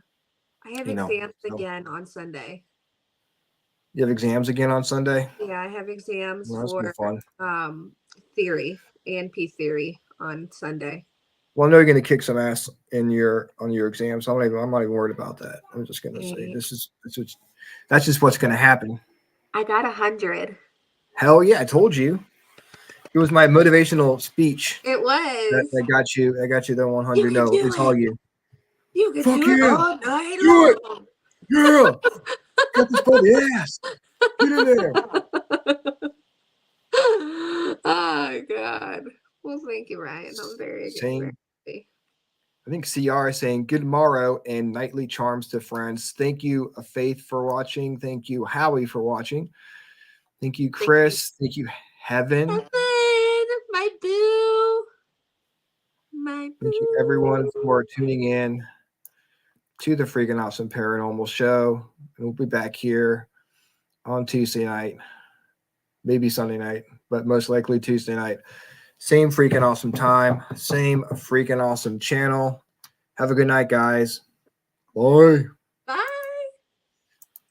I have You know, exams so. again on Sunday. You have exams again on Sunday? Yeah, I have exams Well, that's gonna be for theory, A&P theory on Sunday. Well, I know you're going to kick some ass on your exams. I'm not even worried about that. I'm just going to say that's just what's going to happen. I got 100. Hell yeah, I told you. It was my motivational speech. It was. That got you. I got you the 100. You can do it's it. all you. You can Fuck do it yeah. all night Do long. it. Yeah. Got this buddy ass. Get in there. Oh God. Well, thank you, Ryan. I'm very happy. I think CR is saying good morrow and nightly charms to friends. Thank you, Faith, for watching. Thank you, Howie, for watching. Thank you, Chris. Thank you, Heaven. My boo. My boo. Thank you, everyone, for tuning in to the Freakin Awesome Paranormal Show. We'll be back here on Tuesday night, maybe Sunday night, but most likely Tuesday night. Same freaking awesome time, same freaking awesome channel. Have a good night, guys. Bye.